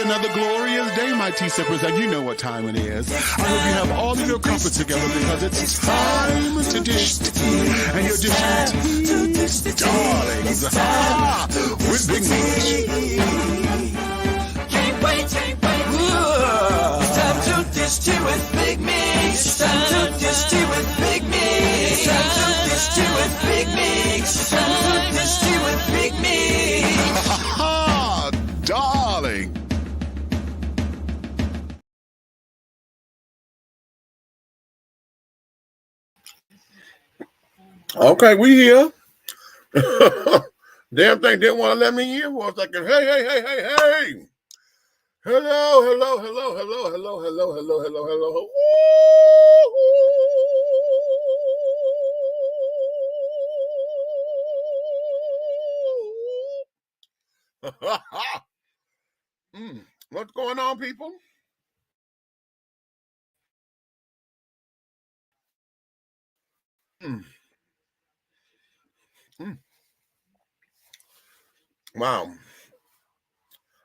another glorious day, my tea sippers, and you know what time it is. I hope you have all of your comfort together because it's time to dish tea. And you're dishing tea, darlings, with Big Meech. Can't wait. It's time to dish tea with Big Meech. It's time to dish tea with Big Meech. It's time to dish tea with Big Meech. It's time to dish tea with Big Meech. Darling. Okay, we here. Damn thing didn't want to let me in for a second. Hey. Hello. What's going on, people? Wow.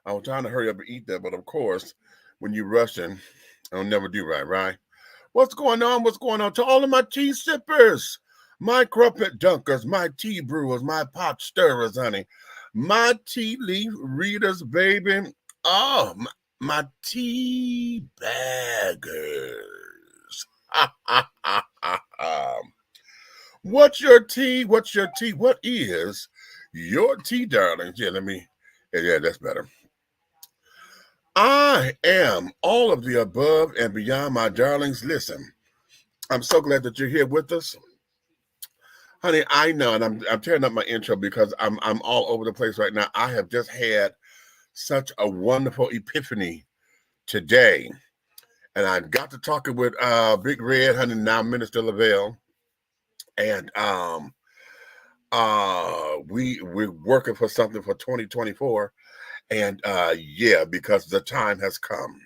I was trying to hurry up and eat that, but of course, when you're rushing, I'll never do right? What's going on? To all of my tea sippers, my crumpet dunkers, my tea brewers, my pot stirrers, honey, my tea leaf readers, baby. Oh, my tea baggers. What's your tea? What is your tea, darlings? Yeah, that's better. I am all of the above and beyond, my darlings. Listen, I'm so glad that you're here with us. Honey, I know, and I'm tearing up my intro because I'm all over the place right now. I have just had such a wonderful epiphany today. And I got to talking with Big Red, honey, now Minister Lavelle. And we're working for something for 2024. And yeah, because the time has come.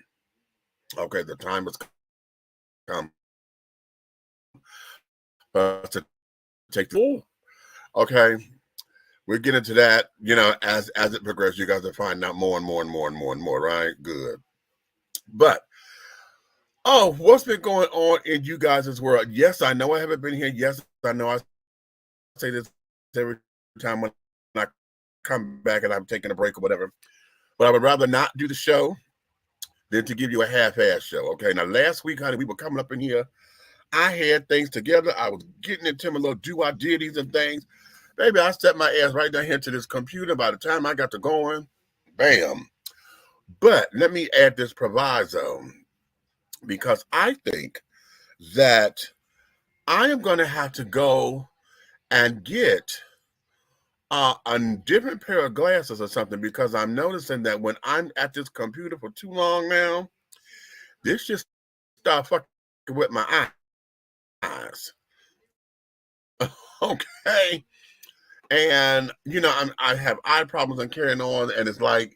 Okay, the time has come for us to take the okay. We're getting to that, as it progresses. You guys are finding out more and more, right? Good. But what's been going on in you guys' world? Yes, I know I haven't been here. Yes, I know I say this every time when I come back and I'm taking a break or whatever. But I would rather not do the show than to give you a half-ass show. Okay, now last week, honey, we were coming up in here. I had things together. I was getting into my little do-I-ditties and things. Baby, I set my ass right down here to this computer. By the time I got to going, bam. But let me add this proviso, because I think that I am going to have to go and get a different pair of glasses or something, because I'm noticing that when I'm at this computer for too long now, this just start fucking with my eyes. Okay. And, I have eye problems and carrying on, and it's like,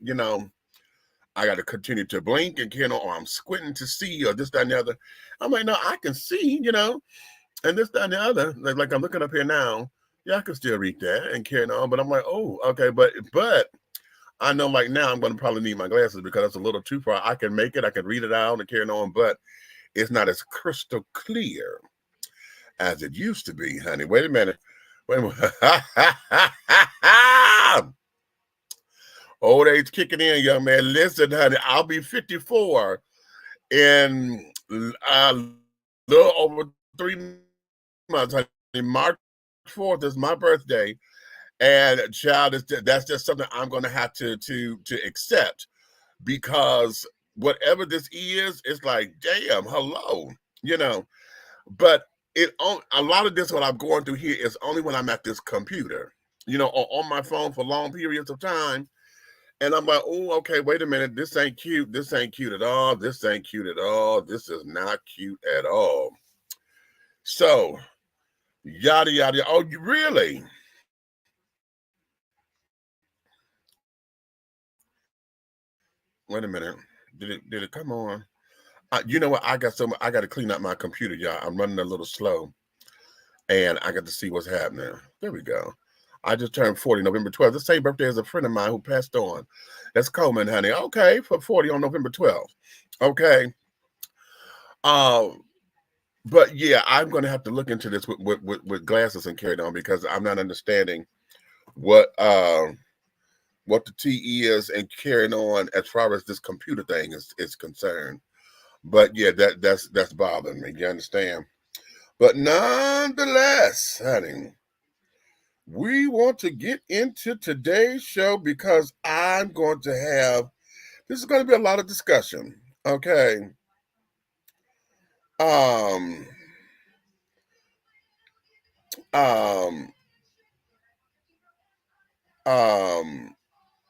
I got to continue to blink and carry on, or I'm squinting to see, or this, that, and the other. I'm like, no, I can see, and this, that, and the other. Like I'm looking up here now. Yeah, I can still read that and carry on, but I'm like, oh, okay, but I know like now I'm going to probably need my glasses because it's a little too far. I can make it, I can read it out and carry on, but it's not as crystal clear as it used to be, honey. Wait a minute. Old age kicking in, young man. Listen, honey, I'll be 54 in a little over 3 months, honey. March 4th is my birthday, and child, that's just something I'm going to have to accept, because whatever this is, it's like, damn, hello, But a lot of this, what I'm going through here, is only when I'm at this computer, or on my phone for long periods of time, and I'm like, oh, okay, wait a minute, this ain't cute. This ain't cute at all. This ain't cute at all. This is not cute at all. So. Yada, yada. Oh, you really? Wait a minute. Did it come on? You know what? I got to clean up my computer, y'all. I'm running a little slow, and I got to see what's happening. There we go. I just turned 40 November 12th. The same birthday as a friend of mine who passed on. That's Coleman, honey. Okay, for 40 on November 12th. Okay. But yeah, I'm going to have to look into this with glasses and carry it on because I'm not understanding what the T is and carrying on as far as this computer thing is concerned. But yeah, that's bothering me. You understand? But nonetheless, honey, we want to get into today's show because I'm going to have this is going to be a lot of discussion. Okay. Um. Um. Um.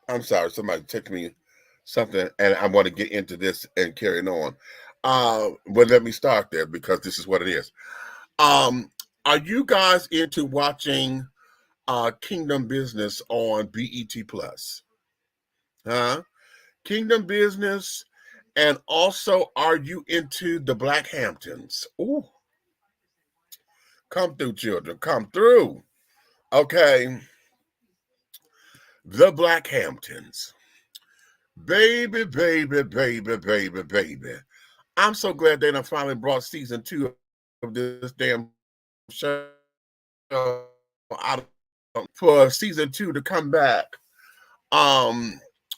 I'm sorry. Somebody texted me something, and I want to get into this and carry it on. But let me start there because this is what it is. Are you guys into watching Kingdom Business on BET Plus? Huh? Kingdom Business, and also are you into the Black Hamptons? Ooh, come through, children, come through. Okay, the Black Hamptons, baby, baby, baby, baby, baby. I'm so glad they done finally brought season 2 of this damn show out for season 2 to come back.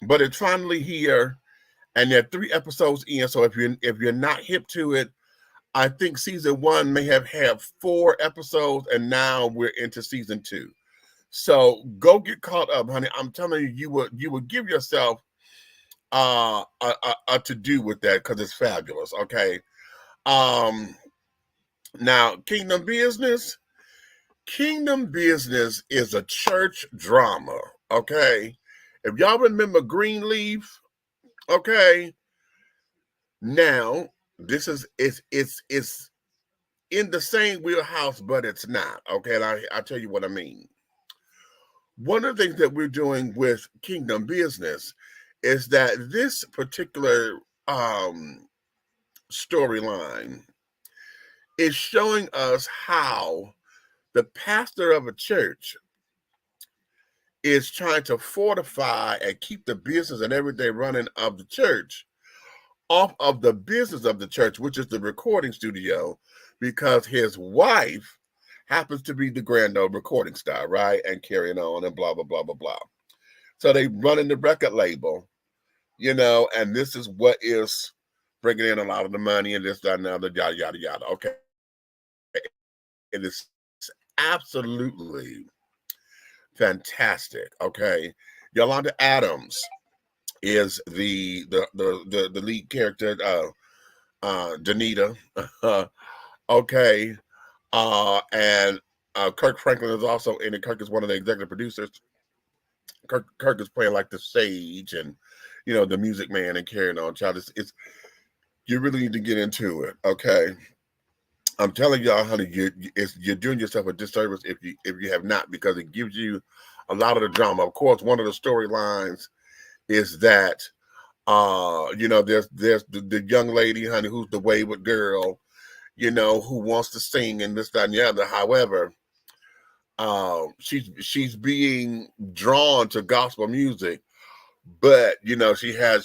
But it's finally here, and there are 3 episodes in. So if you're not hip to it, I think season 1 may have had 4 episodes, and now we're into season 2. So go get caught up, honey. I'm telling you, you would give yourself a to do with that because it's fabulous. Okay. Now Kingdom Business is a church drama. Okay. If y'all remember Greenleaf, okay. Now this is it's in the same wheelhouse, but it's not. Okay, and I'll tell you what I mean. One of the things that we're doing with Kingdom Business is that this particular storyline is showing us how the pastor of a church is trying to fortify and keep the business and everyday running of the church off of the business of the church, which is the recording studio, because his wife happens to be the grand old recording star, right? And carrying on and blah, blah, blah, blah, blah. So they running the record label, and this is what is bringing in a lot of the money and this, that, and the other, yada, yada, yada. Okay. It is absolutely fantastic. Okay. Yolanda Adams is the lead character, Danita. Okay. And Kirk Franklin is also in it. Kirk is one of the executive producers. Kirk is playing like the sage and the music man and carrying on. Child, it's you really need to get into it. Okay. I'm telling y'all, honey, you're doing yourself a disservice if you have not, because it gives you a lot of the drama. Of course, one of the storylines is that there's the young lady, honey, who's the wayward girl, who wants to sing and this, that, and the other. However, she's being drawn to gospel music, but she her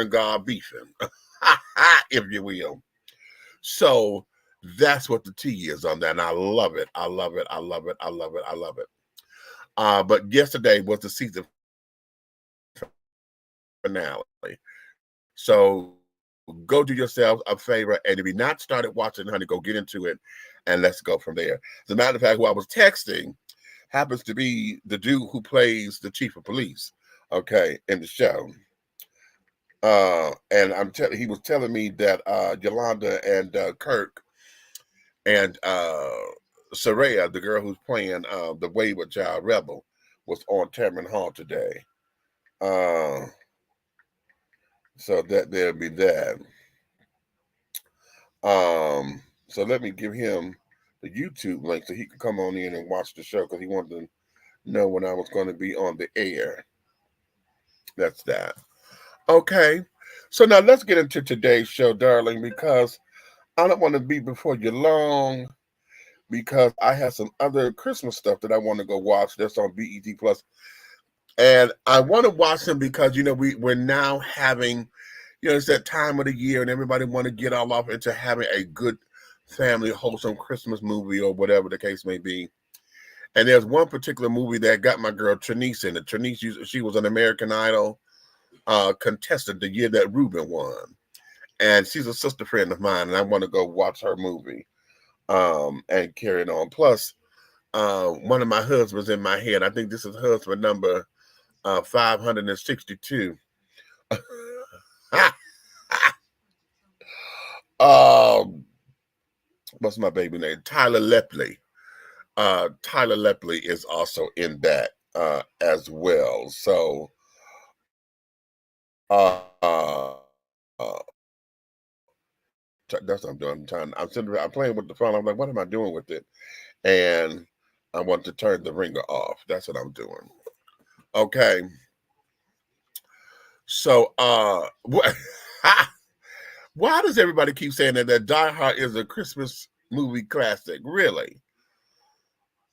and God beefing, if you will. So that's what the tea is on that. And I love it. I love it. I love it. I love it. I love it. But yesterday was the season finale. So go do yourselves a favor. And if you not started watching, honey, go get into it and let's go from there. As a matter of fact, who I was texting happens to be the dude who plays the chief of police, okay, in the show. And he was telling me that Yolanda and Kirk and Saraya, the girl who's playing the wayward child rebel, was on Tamron Hall today. So that there'll be that. So let me give him the YouTube link so he can come on in and watch the show because he wanted to know when I was going to be on the air. That's that. Okay. So now let's get into today's show, darling, because I don't want to be before you long, because I have some other Christmas stuff that I want to go watch that's on BET Plus. And I want to watch them because, we're now having, it's that time of the year and everybody want to get all off into having a good family, wholesome Christmas movie or whatever the case may be. And there's one particular movie that got my girl Trinice in it. Trinice, she was an American Idol contestant the year that Ruben won. And she's a sister friend of mine, and I want to go watch her movie and carry it on. Plus, one of my husbands in my head, I think this is husband number 562. What's my baby name? Tyler Lepley. Tyler Lepley is also in that as well. So, that's what I'm doing. I'm playing with the phone. I'm like, what am I doing with it? And I want to turn the ringer off. That's what I'm doing. Okay. So, why does everybody keep saying that Die Hard is a Christmas movie classic? Really?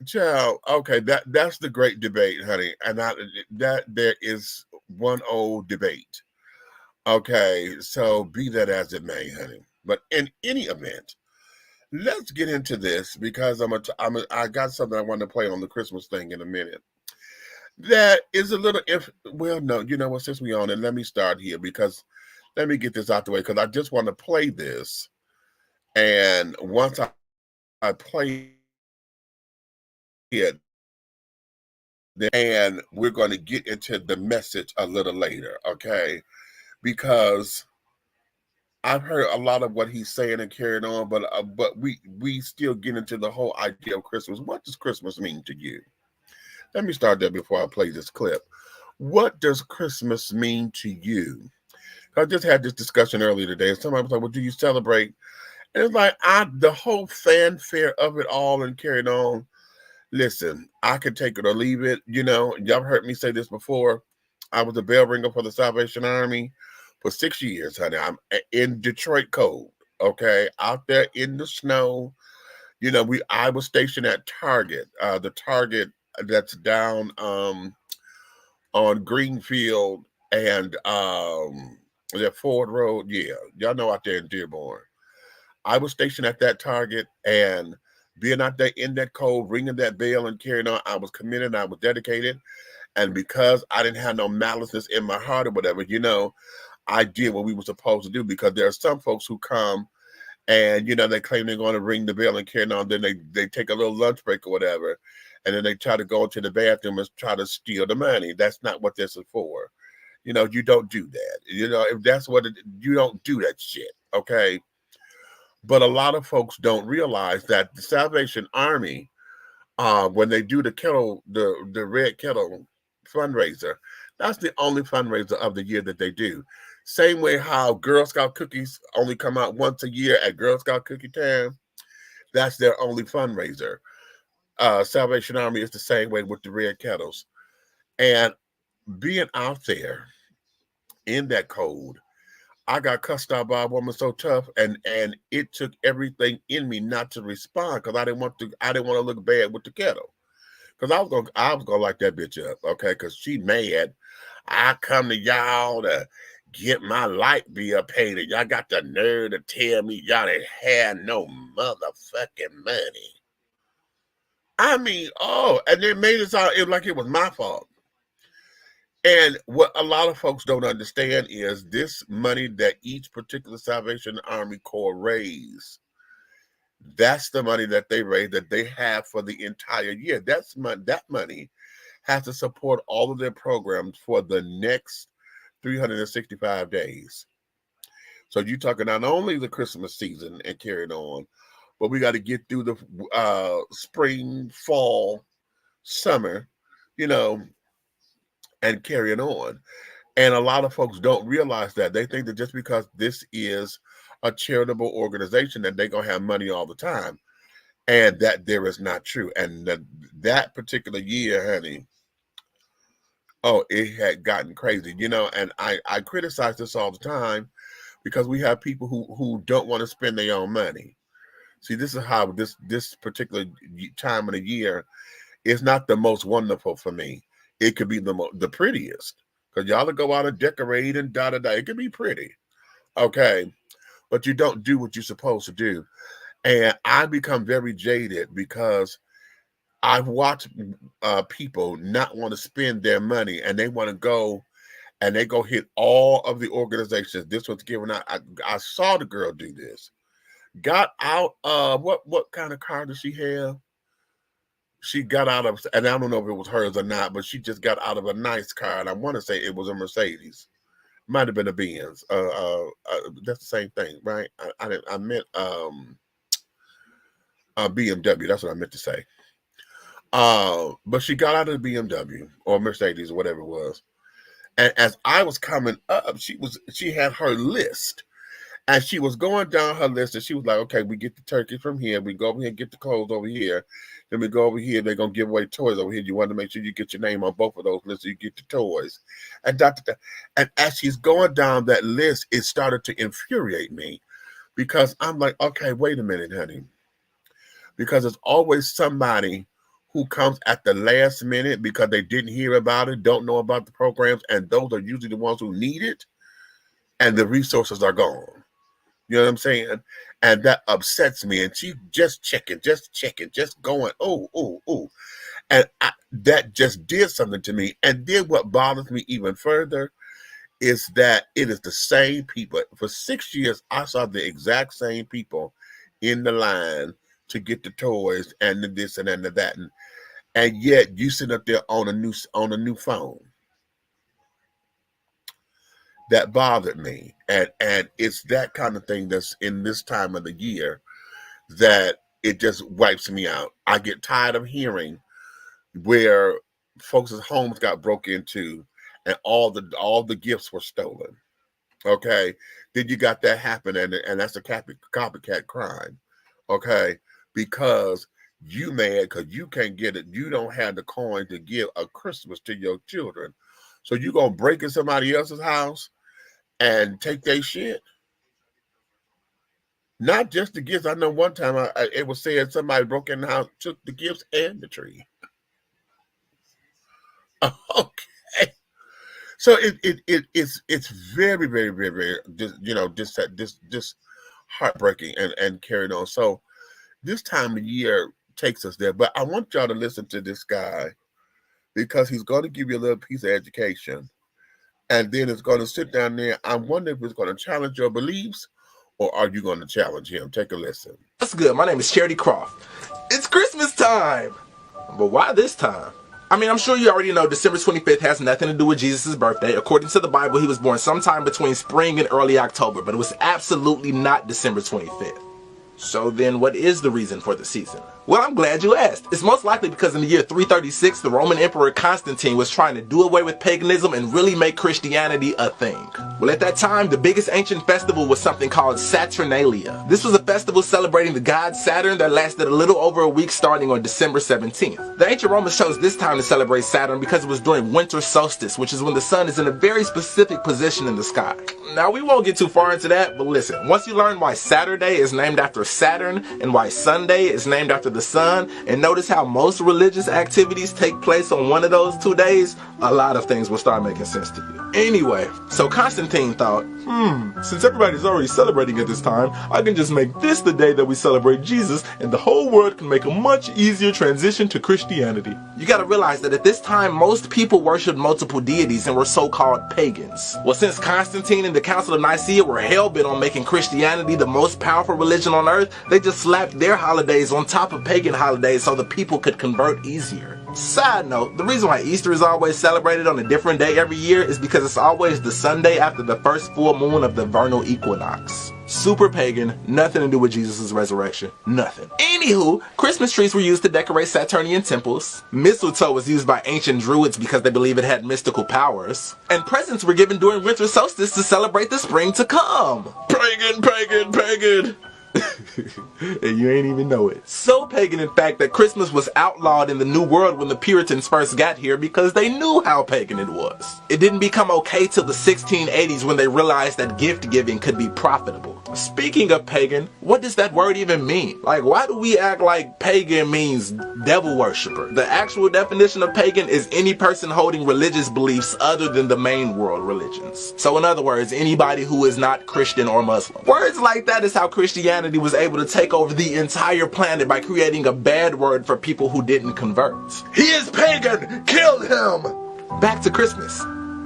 Child, okay, that's the great debate, honey. And that there is one old debate. Okay, so be that as it may, honey. But in any event, let's get into this because I got something I want to play on the Christmas thing in a minute. That is a little well, no, you know what? Since we on it, let me start here because let me get this out the way because I just want to play this, and once I play it, and we're going to get into the message a little later, okay? Because I've heard a lot of what he's saying and carrying on, but we still get into the whole idea of Christmas. What does Christmas mean to you? Let me start there before I play this clip. What does Christmas mean to you? I just had this discussion earlier today, and somebody was like, well, do you celebrate? And it's like, the whole fanfare of it all and carrying on, listen, I could take it or leave it. Y'all heard me say this before. I was a bell ringer for the Salvation Army for 6 years, honey. I'm in Detroit cold, okay? Out there in the snow. I was stationed at Target, the Target that's down on Greenfield and that Ford Road. Yeah, y'all know out there in Dearborn. I was stationed at that Target, and being out there in that cold, ringing that bell and carrying on, I was committed, I was dedicated. And because I didn't have no malice in my heart or whatever, I did what we were supposed to do, because there are some folks who come and, they claim they're going to ring the bell and carry on. Then they take a little lunch break or whatever. And then they try to go into the bathroom and try to steal the money. That's not what this is for. You don't do that. If that's what you don't do that shit. Okay. But a lot of folks don't realize that the Salvation Army, when they do the Red Kettle fundraiser, that's the only fundraiser of the year that they do. Same way how Girl Scout cookies only come out once a year at Girl Scout Cookie Time, that's their only fundraiser. Salvation Army is the same way with the Red Kettles. And being out there in that cold, I got cussed out by a woman so tough, and it took everything in me not to respond, because I didn't want to look bad with the kettle, because I was gonna light that bitch up, okay? Because she mad. I come to y'all to get my light bill paid, and y'all got the nerve to tell me y'all didn't have no motherfucking money. I mean, and they made it sound like it was my fault. And what a lot of folks don't understand is this money that each particular Salvation Army Corps raise, that's the money that they raise, that they have for the entire year. That money has to support all of their programs for the next 365 days. So you're talking not only the Christmas season and carrying on, but we got to get through the spring, fall, summer, and carrying on. And a lot of folks don't realize that. They think that just because this is a charitable organization that they're going to have money all the time. And that there is not true. And that particular year, honey, it had gotten crazy, and I criticize this all the time, because we have people who don't want to spend their own money. See, this is how this particular time of the year is not the most wonderful for me. It could be the prettiest, because y'all will go out and decorate and da-da-da. It could be pretty, okay? But you don't do what you're supposed to do. And I become very jaded because I've watched people not want to spend their money, and they want to go and they go hit all of the organizations. This was given out. I saw the girl do this. Got out of what kind of car does she have? She got out of, and I don't know if it was hers or not, but she just got out of a nice car, and I want to say it was a Mercedes. Might have been a Benz. That's the same thing, right? I meant BMW. That's what I meant to say. But she got out of the BMW or Mercedes or whatever it was. And as I was coming up, she had her list. And she was going down her list, and she was like, okay, we get the turkey from here. We go over here and get the clothes over here. Then we go over here. They're going to give away toys over here. You want to make sure you get your name on both of those lists so you get the toys. And and as she's going down that list, it started to infuriate me because I'm like, okay, wait a minute, honey. Because there's always somebody who comes at the last minute because they didn't hear about it, don't know about the programs, and those are usually the ones who need it, and the resources are gone. You know what I'm saying? And that upsets me. And she just checking, just going, oh. And that just did something to me. And then what bothers me even further is that it is the same people. For 6 years, I saw the exact same people in the line to get the toys and the this and the that. And yet you sit up there on a new phone. That bothered me, and it's that kind of thing that's in this time of the year that it just wipes me out. I get tired of hearing where folks' homes got broke into and all the gifts were stolen. Okay, then you got that happening, and that's a copycat crime. Okay, because you mad because you can't get it. You don't have the coin to give a Christmas to your children, so you gonna break in somebody else's house and take their shit? Not just the gifts. I know one time it was said somebody broke in the house, took the gifts and the tree. Okay. So it's very, very, very, very, just heartbreaking and carried on. So this time of year takes us there. But I want y'all to listen to this guy because he's going to give you a little piece of education. And then it's going to sit down there. I wonder if it's going to challenge your beliefs, or are you going to challenge him? Take a listen. What's good? My name is Charity Croft. It's Christmas time! But why this time? I mean, I'm sure you already know December 25th has nothing to do with Jesus' birthday. According to the Bible, he was born sometime between spring and early October, but it was absolutely not December 25th. So then what is the reason for the season? Well, I'm glad you asked. It's most likely because in the year 336, the Roman Emperor Constantine was trying to do away with paganism and really make Christianity a thing. Well, at that time, the biggest ancient festival was something called Saturnalia. This was a festival celebrating the god Saturn that lasted a little over a week starting on December 17th. The ancient Romans chose this time to celebrate Saturn because it was during winter solstice, which is when the sun is in a very specific position in the sky. Now, we won't get too far into that, but listen, once you learn why Saturday is named after Saturn and why Sunday is named after the sun, and notice how most religious activities take place on one of those 2 days, a lot of things will start making sense to you. Anyway, so Constantine thought, since everybody's already celebrating at this time, I can just make this the day that we celebrate Jesus, and the whole world can make a much easier transition to Christianity. You gotta realize that at this time, most people worshiped multiple deities and were so-called pagans. Well, since Constantine and the Council of Nicaea were hell-bent on making Christianity the most powerful religion on earth, they just slapped their holidays on top of pagan holidays so the people could convert easier. Side note, the reason why Easter is always celebrated on a different day every year is because it's always the Sunday after the first full moon of the vernal equinox. Super pagan, nothing to do with Jesus' resurrection, nothing. Anywho, Christmas trees were used to decorate Saturnian temples, mistletoe was used by ancient druids because they believe it had mystical powers, and presents were given during winter solstice to celebrate the spring to come. Pagan, pagan, pagan! And you ain't even know it. So pagan, in fact, that Christmas was outlawed in the New World when the Puritans first got here because they knew how pagan it was. It didn't become okay till the 1680s when they realized that gift giving could be profitable. Speaking of pagan, what does that word even mean? Like, why do we act like pagan means devil worshiper? The actual definition of pagan is any person holding religious beliefs other than the main world religions. So in other words, anybody who is not Christian or Muslim. Words like that is how Christianity was able to take over the entire planet by creating a bad word for people who didn't convert. He is pagan! Kill him! Back to Christmas.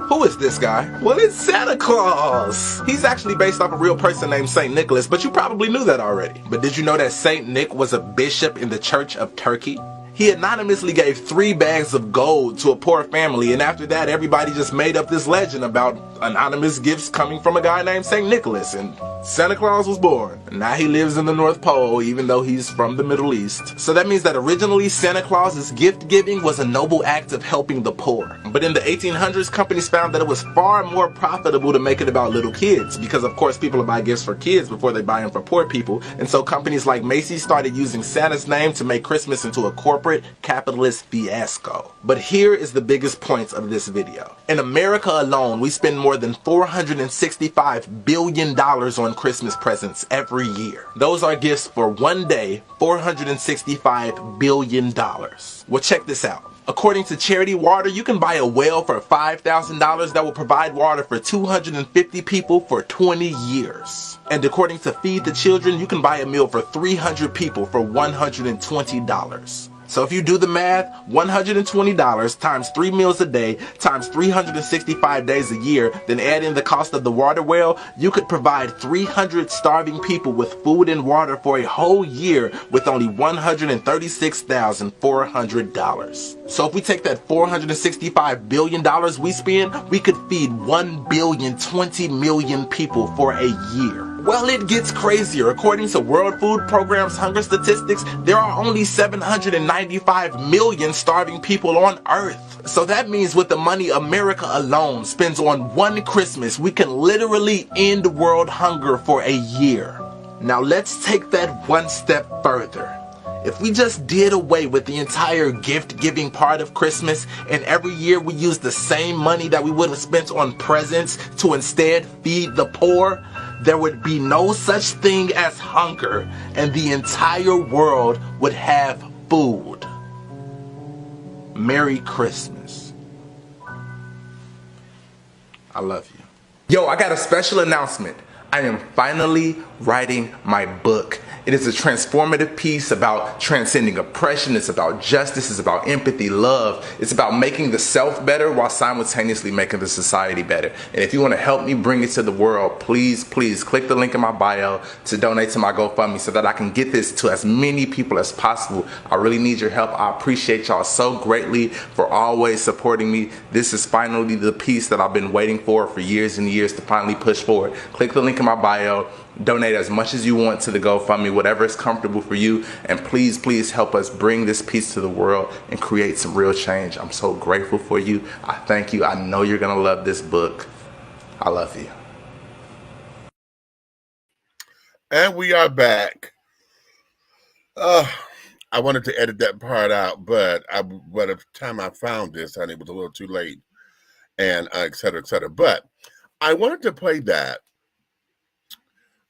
Who is this guy? Well, it's Santa Claus. He's actually based off a real person named Saint Nicholas, but you probably knew that already. But did you know that Saint Nick was a bishop in the Church of Turkey? He anonymously gave 3 bags of gold to a poor family, and after that everybody just made up this legend about anonymous gifts coming from a guy named St. Nicholas, and Santa Claus was born. Now he lives in the North Pole, even though he's from the Middle East. So that means that originally Santa Claus's gift giving was a noble act of helping the poor. But in the 1800s, companies found that it was far more profitable to make it about little kids, because of course people buy gifts for kids before they buy them for poor people, and so companies like Macy's started using Santa's name to make Christmas into a corporate capitalist fiasco. But here is the biggest point of this video. In America alone, we spend more than $465 billion on Christmas presents every year. Those are gifts for one day, $465 billion. Well, check this out. According to Charity Water, you can buy a well for $5,000 that will provide water for 250 people for 20 years. And according to Feed the Children, you can buy a meal for 300 people for $120. So if you do the math, $120 times 3 meals a day times 365 days a year, then add in the cost of the water well, you could provide 300 starving people with food and water for a whole year with only $136,400. So if we take that $465 billion we spend, we could feed 1,020,000,000 people for a year. Well, it gets crazier. According to World Food Program's hunger statistics, there are only 795 million starving people on Earth. So that means with the money America alone spends on one Christmas, we can literally end world hunger for a year. Now let's take that one step further. If we just did away with the entire gift-giving part of Christmas, and every year we use the same money that we would have spent on presents to instead feed the poor, there would be no such thing as hunger, and the entire world would have food. Merry Christmas. I love you. Yo, I got a special announcement. I am finally writing my book. It is a transformative piece about transcending oppression. It's about justice. It's about empathy, love. It's about making the self better while simultaneously making the society better. And if you want to help me bring it to the world, please, please click the link in my bio to donate to my GoFundMe so that I can get this to as many people as possible. I really need your help. I appreciate y'all so greatly for always supporting me. This is finally the piece that I've been waiting for years and years to finally push forward. Click the link in my bio. Donate as much as you want to the GoFundMe, whatever is comfortable for you, and please, please help us bring this piece to the world and create some real change. I'm so grateful for you. I thank you. I know you're gonna love this book. I love you. And we are back. I wanted to edit that part out, but by the time I found this, honey, it was a little too late, and et cetera, et cetera. But I wanted to play that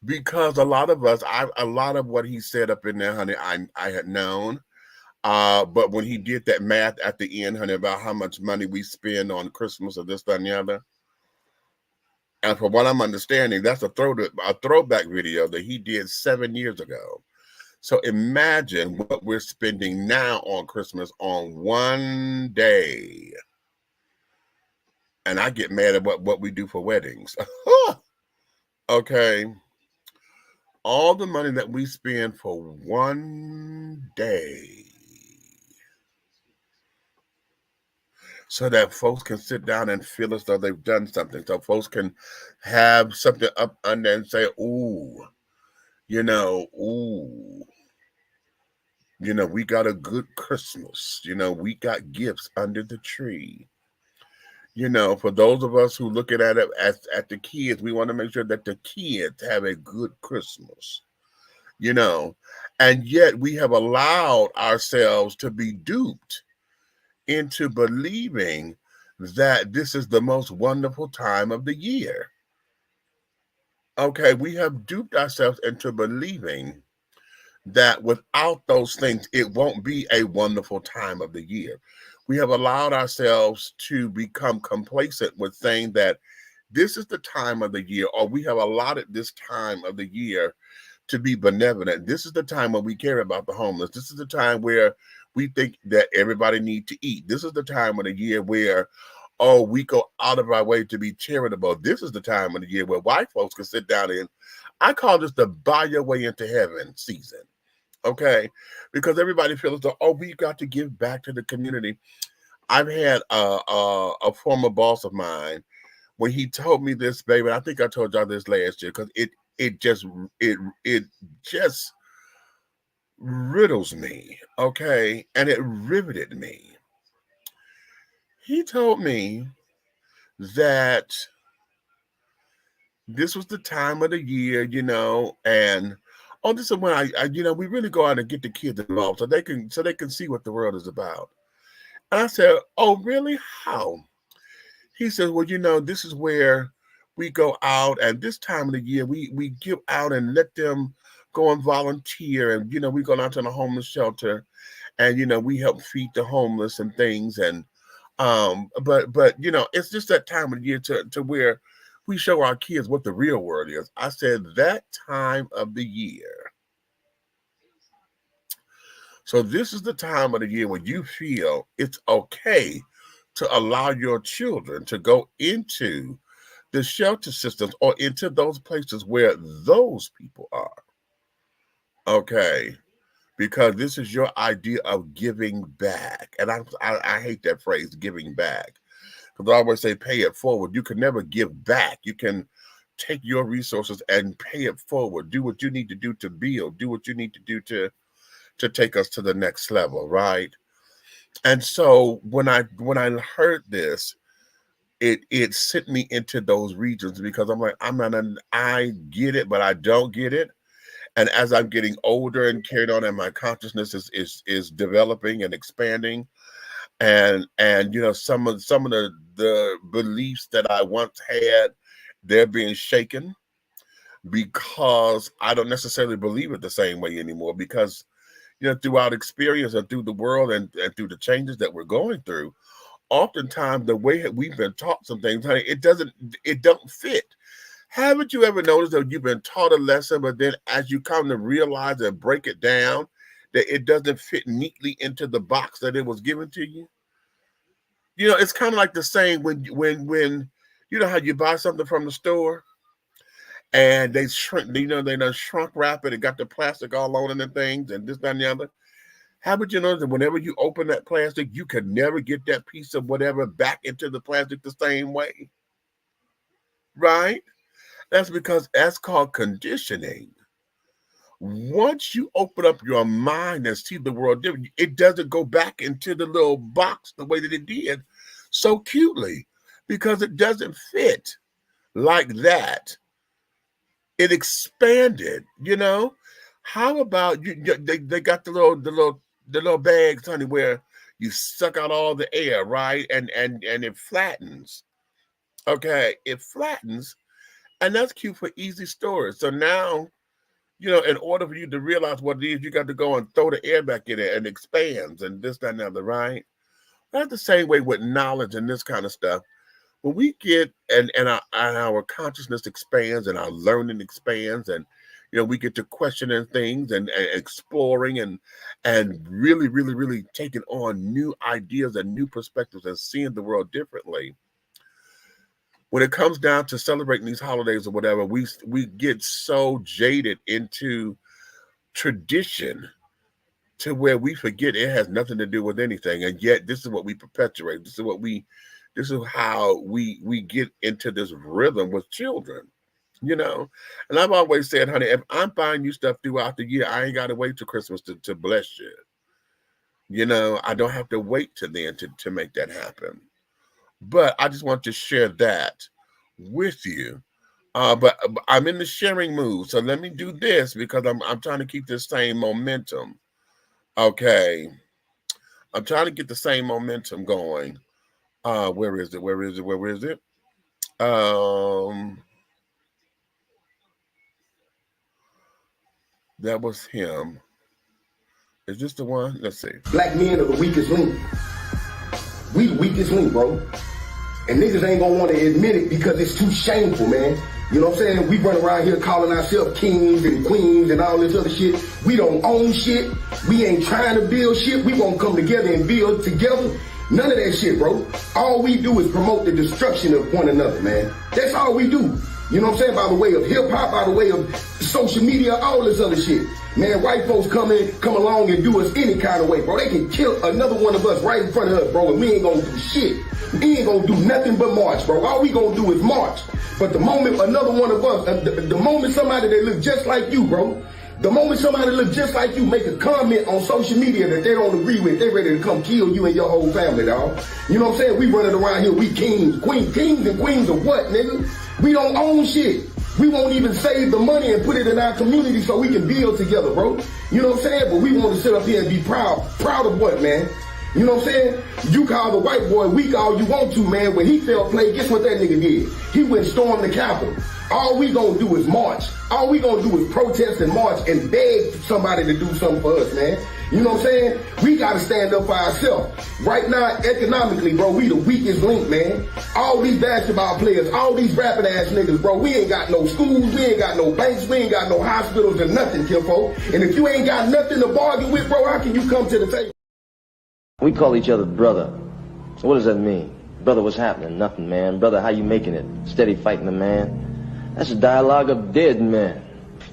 because a lot of us, a lot of what he said up in there, honey, I had known. But when he did that math at the end, honey, about how much money we spend on Christmas or this, that, and the other, and from what I'm understanding, that's a throwback video that he did 7 years ago. So imagine what we're spending now on Christmas on one day. And I get mad at what we do for weddings. Okay. All the money that we spend for one day so that folks can sit down and feel as though they've done something. So folks can have something up under and say, ooh, we got a good Christmas. We got gifts under the tree. For those of us who looking at it at the kids, we want to make sure that the kids have a good Christmas. you know, and yet we have allowed ourselves to be duped into believing that this is the most wonderful time of the year. Okay, we have duped ourselves into believing that without those things, it won't be a wonderful time of the year. We have allowed ourselves to become complacent with saying that this is the time of the year, or we have allotted this time of the year to be benevolent. This is the time when we care about the homeless. This is the time where we think that everybody needs to eat. This is the time of the year where, oh, we go out of our way to be charitable. This is the time of the year where white folks can sit down and I call this the buy your way into heaven season. Okay, because everybody feels that, oh, we got to give back to the community. I've had a former boss of mine when he told me this, baby. I think I told y'all this last year because it just riddles me, okay, and it riveted me. He told me that this was the time of the year, and oh, this is when we really go out and get the kids involved so they can see what the world is about. And I said, oh, really? How? He said, well, this is where we go out, and this time of the year we give out and let them go and volunteer, and we go out to the homeless shelter, and we help feed the homeless and things, and but it's just that time of the year to where we show our kids what the real world is. I said that time of the year. So this is the time of the year when you feel it's okay to allow your children to go into the shelter systems or into those places where those people are. Okay. Because this is your idea of giving back. And I hate that phrase, giving back. Because I always say pay it forward. You can never give back. You can take your resources and pay it forward. Do what you need to do to build. Do what you need to do to take us to the next level, right? And so when I heard this, it sent me into those regions because I'm like, I get it, but I don't get it. And as I'm getting older and carried on, and my consciousness is developing and expanding, and some of the beliefs that I once had, they're being shaken because I don't necessarily believe it the same way anymore. Because throughout experience and through the world and through the changes that we're going through, oftentimes the way we've been taught some things, honey, it don't fit. Haven't you ever noticed that you've been taught a lesson, but then as you come to realize and break it down, that it doesn't fit neatly into the box that it was given to you? It's kind of like the same when how you buy something from the store and they shrink, they done shrunk wrap it and got the plastic all on it and things and this, that, and the other. Haven't you noticed that whenever you open that plastic, you can never get that piece of whatever back into the plastic the same way? Right? That's because that's called conditioning. Once you open up your mind and see the world different, it doesn't go back into the little box the way that it did so cutely because it doesn't fit like that. It expanded, How about they got the little bags, honey, where you suck out all the air, right? And it flattens. Okay, it flattens, and that's cute for easy storage. So now, in order for you to realize what it is, you got to go and throw the air back in it and it expands and this, that, and the other, right? That's the same way with knowledge and this kind of stuff. When we get and our consciousness expands and our learning expands, and we get to questioning things and exploring and really, really, really taking on new ideas and new perspectives and seeing the world differently. When it comes down to celebrating these holidays or whatever, we get so jaded into tradition to where we forget it has nothing to do with anything. And yet this is what we perpetuate. This is how we get into this rhythm with children, And I've always said, honey, if I'm buying you stuff throughout the year, I ain't got to wait till Christmas to bless you. I don't have to wait till then to make that happen. But I just want to share that with you But I'm in the sharing mood, so let me do this because I'm trying to keep this same momentum. Okay, I'm trying to get the same momentum going. Where is it? Where is it? Where is it? That was him. Is this the one? Let's see. Black men are the weakest link. We the weakest link, bro. And niggas ain't gonna want to admit it because it's too shameful, man. You know what I'm saying? We run around here calling ourselves kings and queens and all this other shit. We don't own shit. We ain't trying to build shit. We won't come together and build together. None of that shit, bro. All we do is promote the destruction of one another, man. That's all we do. You know what I'm saying? By the way of hip hop, by the way of social media, all this other shit. Man, white folks come along and do us any kind of way, bro. They can kill another one of us right in front of us, bro, and we ain't gonna do shit. We ain't gonna do nothing but march, bro. All we gonna do is march. But the moment another one of us, the moment somebody that look just like you, bro, the moment somebody look just like you make a comment on social media that they don't agree with, they ready to come kill you and your whole family, dog. You know what I'm saying? We running around here, we kings and queens of what, nigga? We don't own shit. We won't even save the money and put it in our community so we can build together, bro. You know what I'm saying? But we want to sit up here and be proud. Proud of what, man? You know what I'm saying? You call the white boy weak all you want to, man. When he felt play, guess what that nigga did? He went storm the Capitol. All we gonna do is march. All we gonna do is protest and march and beg somebody to do something for us, man. You know what I'm saying? We gotta stand up for ourselves. Right now, economically, bro, we the weakest link, man. All these basketball players, all these rapping ass niggas, bro, we ain't got no schools, we ain't got no banks, we ain't got no hospitals and nothing, kinfolk. And if you ain't got nothing to bargain with, bro, how can you come to the table? We call each other brother. So what does that mean? Brother, what's happening? Nothing, man. Brother, how you making it? Steady fighting the man. That's a dialogue of dead men.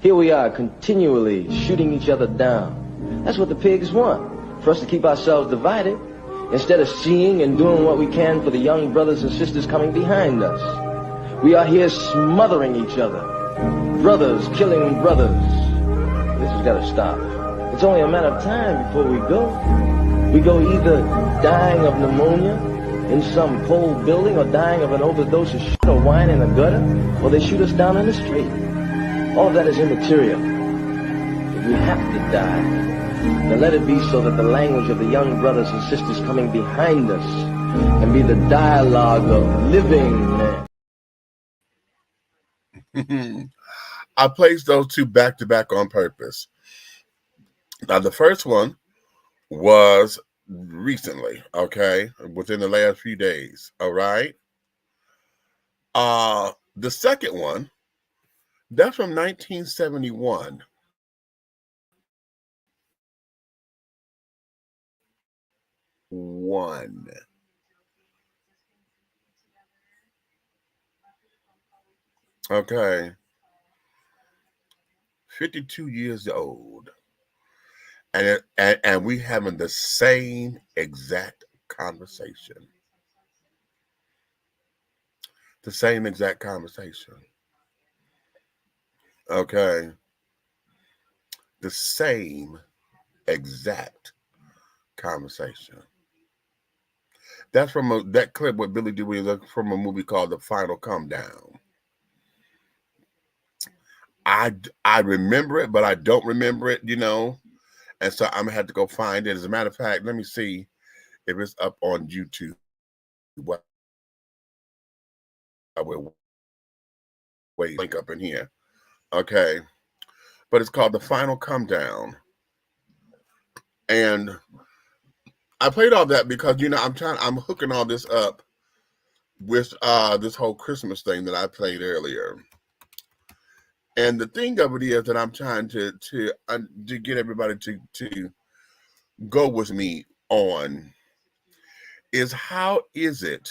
Here we are continually shooting each other down. That's what the pigs want, for us to keep ourselves divided, instead of seeing and doing what we can for the young brothers and sisters coming behind us. We are here smothering each other. Brothers killing brothers. This has got to stop. It's only a matter of time before we go. We go either dying of pneumonia in some cold building or dying of an overdose of shit or wine in a gutter, or they shoot us down in the street. All of that is immaterial. If we have to die, then let it be so that the language of the young brothers and sisters coming behind us can be the dialogue of living men. I placed those two back to back on purpose. Now, the first one was recently, okay, within the last few days, all right? The second one, that's from 1971. Okay. 52 years old. And we having the same exact conversation. The same exact conversation. Okay. The same exact conversation. That's from that clip with Billy Dewey from a movie called The Final Come Down. I remember it, but I don't remember it, you know. And so I'm gonna have to go find it. As a matter of fact, let me see if it's up on YouTube. What I will wait, link up in here. Okay. But it's called The Final Come Down. And I played all that because, you know, I'm hooking all this up with this whole Christmas thing that I played earlier. And the thing of it is that I'm trying to get everybody to go with me on is how is it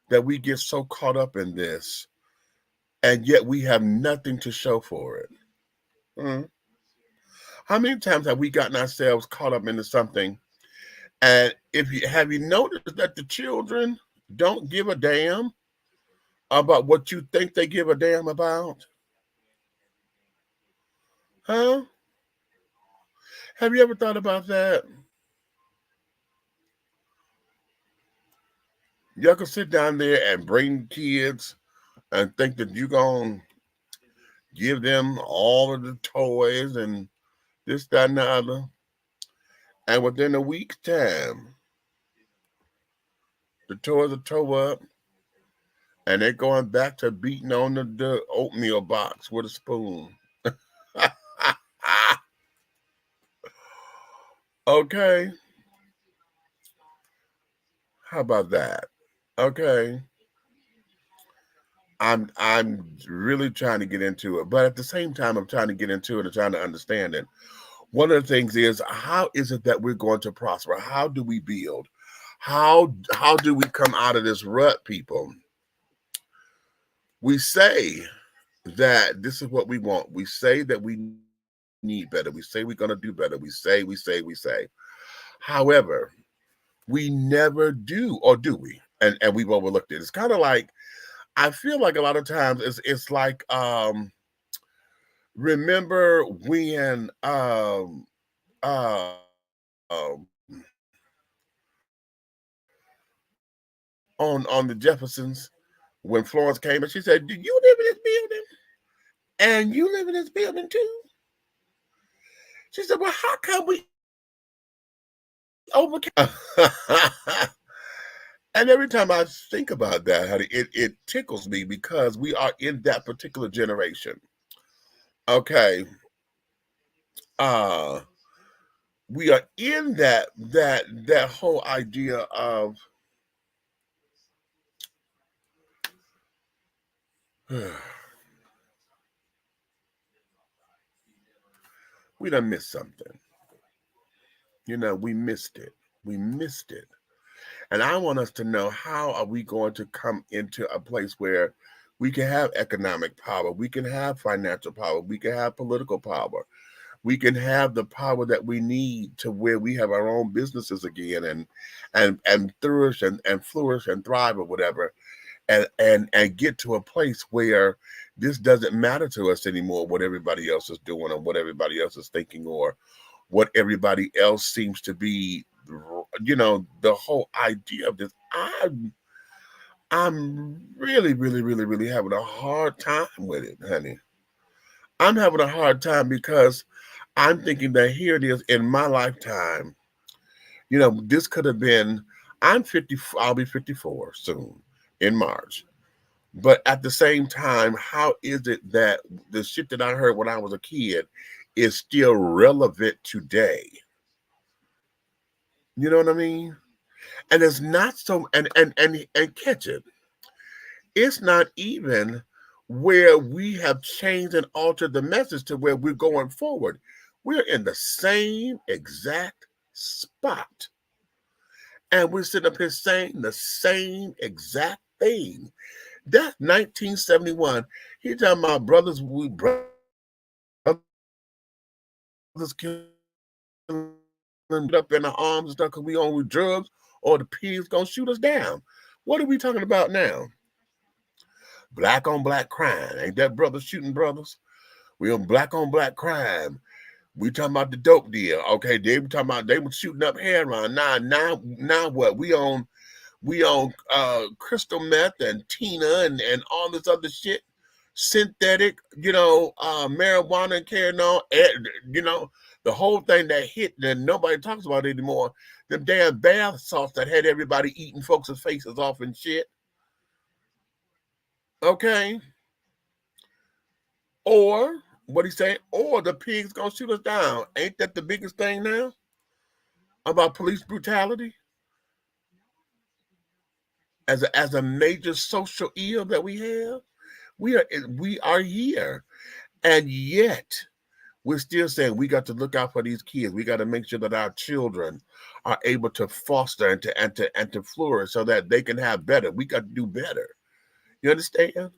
that we get so caught up in this and yet we have nothing to show for it? How many times have we gotten ourselves caught up into something? And have you noticed that the children don't give a damn about what you think they give a damn about? Huh? Have you ever thought about that? Y'all can sit down there and bring kids and think that you're going to give them all of the toys and this, that, and the other. And within a week's time, the toys are tore up, and they're going back to beating on the oatmeal box with a spoon. Okay. How about that? Okay. I'm really trying to get into it, but at the same time, I'm trying to get into it and trying to understand it. One of the things is, how is it that we're going to prosper? How do we build? How do we come out of this rut, people? We say that this is what we want. We say that we need better. We say we're going to do better. We say. However, we never do, or do we? And we've overlooked it. It's kind of like, I feel like a lot of times it's like, remember when on the Jeffersons, when Florence came and she said, "Do you live in this building? And you live in this building too?" She said, "Well, how come we overcame?" And every time I think about that, honey, it tickles me, because we are in that particular generation. Okay. We are in that whole idea of we done missed something. You know, we missed it. We missed it. And I want us to know, how are we going to come into a place where we can have economic power, we can have financial power, we can have political power, we can have the power that we need to where we have our own businesses again, and flourish and thrive, or whatever, and get to a place where this doesn't matter to us anymore, what everybody else is doing, or what everybody else is thinking, or what everybody else seems to be. You know, the whole idea of this, I'm really, really, really, really having a hard time with it, honey. I'm having a hard time, because I'm thinking that here it is in my lifetime. You know, this could have been, I'm 50, I'll be 54 soon in March. But at the same time, how is it that the shit that I heard when I was a kid is still relevant today? You know what I mean? And it's not so, and catch it. It's not even where we have changed and altered the message to where we're going forward. We're in the same exact spot. And we're sitting up here saying the same exact thing. That's 1971. He's talking about brothers killing up in our arms and stuff because we on with drugs, or the pigs gonna shoot us down. What are we talking about now? Black on black crime. Ain't that brothers shooting brothers? We on black crime. We talking about the dope deal. Okay, they were talking about they were shooting up heroin. Now what? We on crystal meth and Tina and all this other shit. Synthetic, marijuana and carrying on, the whole thing that hit that nobody talks about anymore. Them damn bath salts that had everybody eating folks' faces off and shit. Okay. Or what he saying? Or the pigs gonna shoot us down. Ain't that the biggest thing now about police brutality as a major social ill that we have? We are here, and yet we're still saying we got to look out for these kids. We got to make sure that our children are able to foster and to flourish so that they can have better. We got to do better. You understand?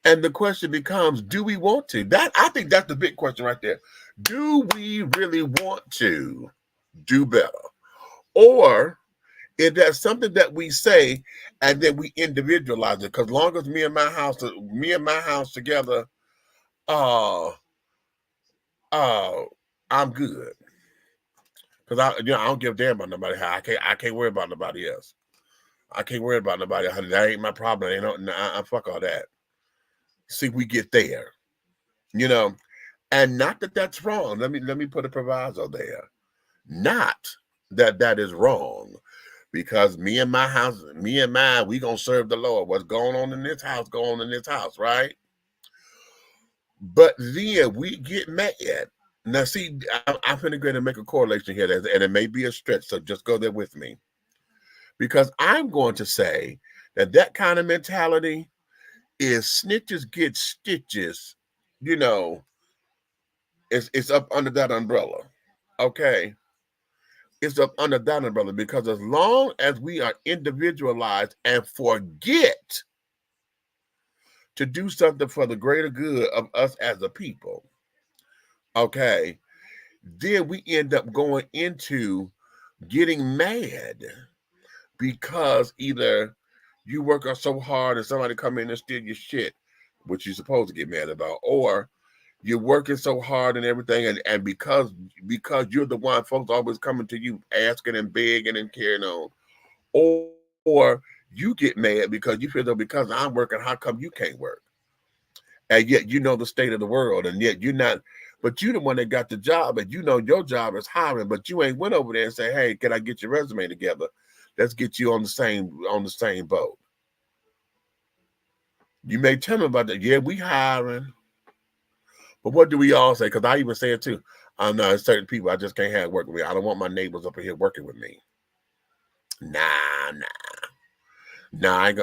And the question becomes, do we want to? I think that's the big question right there. Do we really want to do better? Or is that something that we say and then we individualize it? Because long as me and my house together, I'm good. Because I don't give a damn about nobody. I can't worry about nobody else. I can't worry about nobody. That ain't my problem. Fuck all that. See, we get there, you know, and not that that's wrong. Let me put a proviso there. Not that that is wrong, because me and my house, me and mine, we gonna serve the Lord. What's going on in this house, go on in this house, right? But then we get mad. Now, see, I'm finna go ahead and make a correlation here, and it may be a stretch, so just go there with me. Because I'm going to say that that kind of mentality is snitches get stitches, you know, it's up under that umbrella. Okay. It's up under that umbrella, because as long as we are individualized and forget to do something for the greater good of us as a people, okay, then we end up going into getting mad because either you work out so hard and somebody come in and steal your shit, which you're supposed to get mad about, or you're working so hard and everything, and because you're the one folks always coming to you asking and begging and carrying on, or you get mad because you feel that because I'm working, how come you can't work? And yet you know the state of the world, and yet you're not, but you're the one that got the job, and you know your job is hiring, but you ain't went over there and say, hey, can I get your resume together? Let's get you on the same boat. You may tell them about that. Yeah, we hiring. But what do we all say? Because I even say it too. I'm not certain people. I just can't have work with me. I don't want my neighbors up here working with me. Nah. I ain't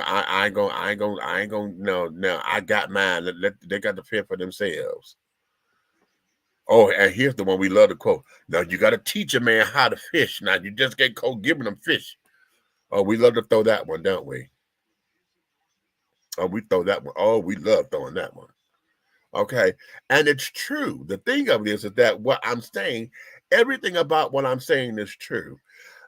gonna. No. I got mine. They got to fend for themselves. Oh, and here's the one we love to quote. Now you got to teach a man how to fish. Now you just can't go giving them fish. Oh, we love to throw that one, don't we? Oh, we throw that one. Oh, we love throwing that one. Okay. And it's true. The thing of it is that what I'm saying, everything about what I'm saying is true.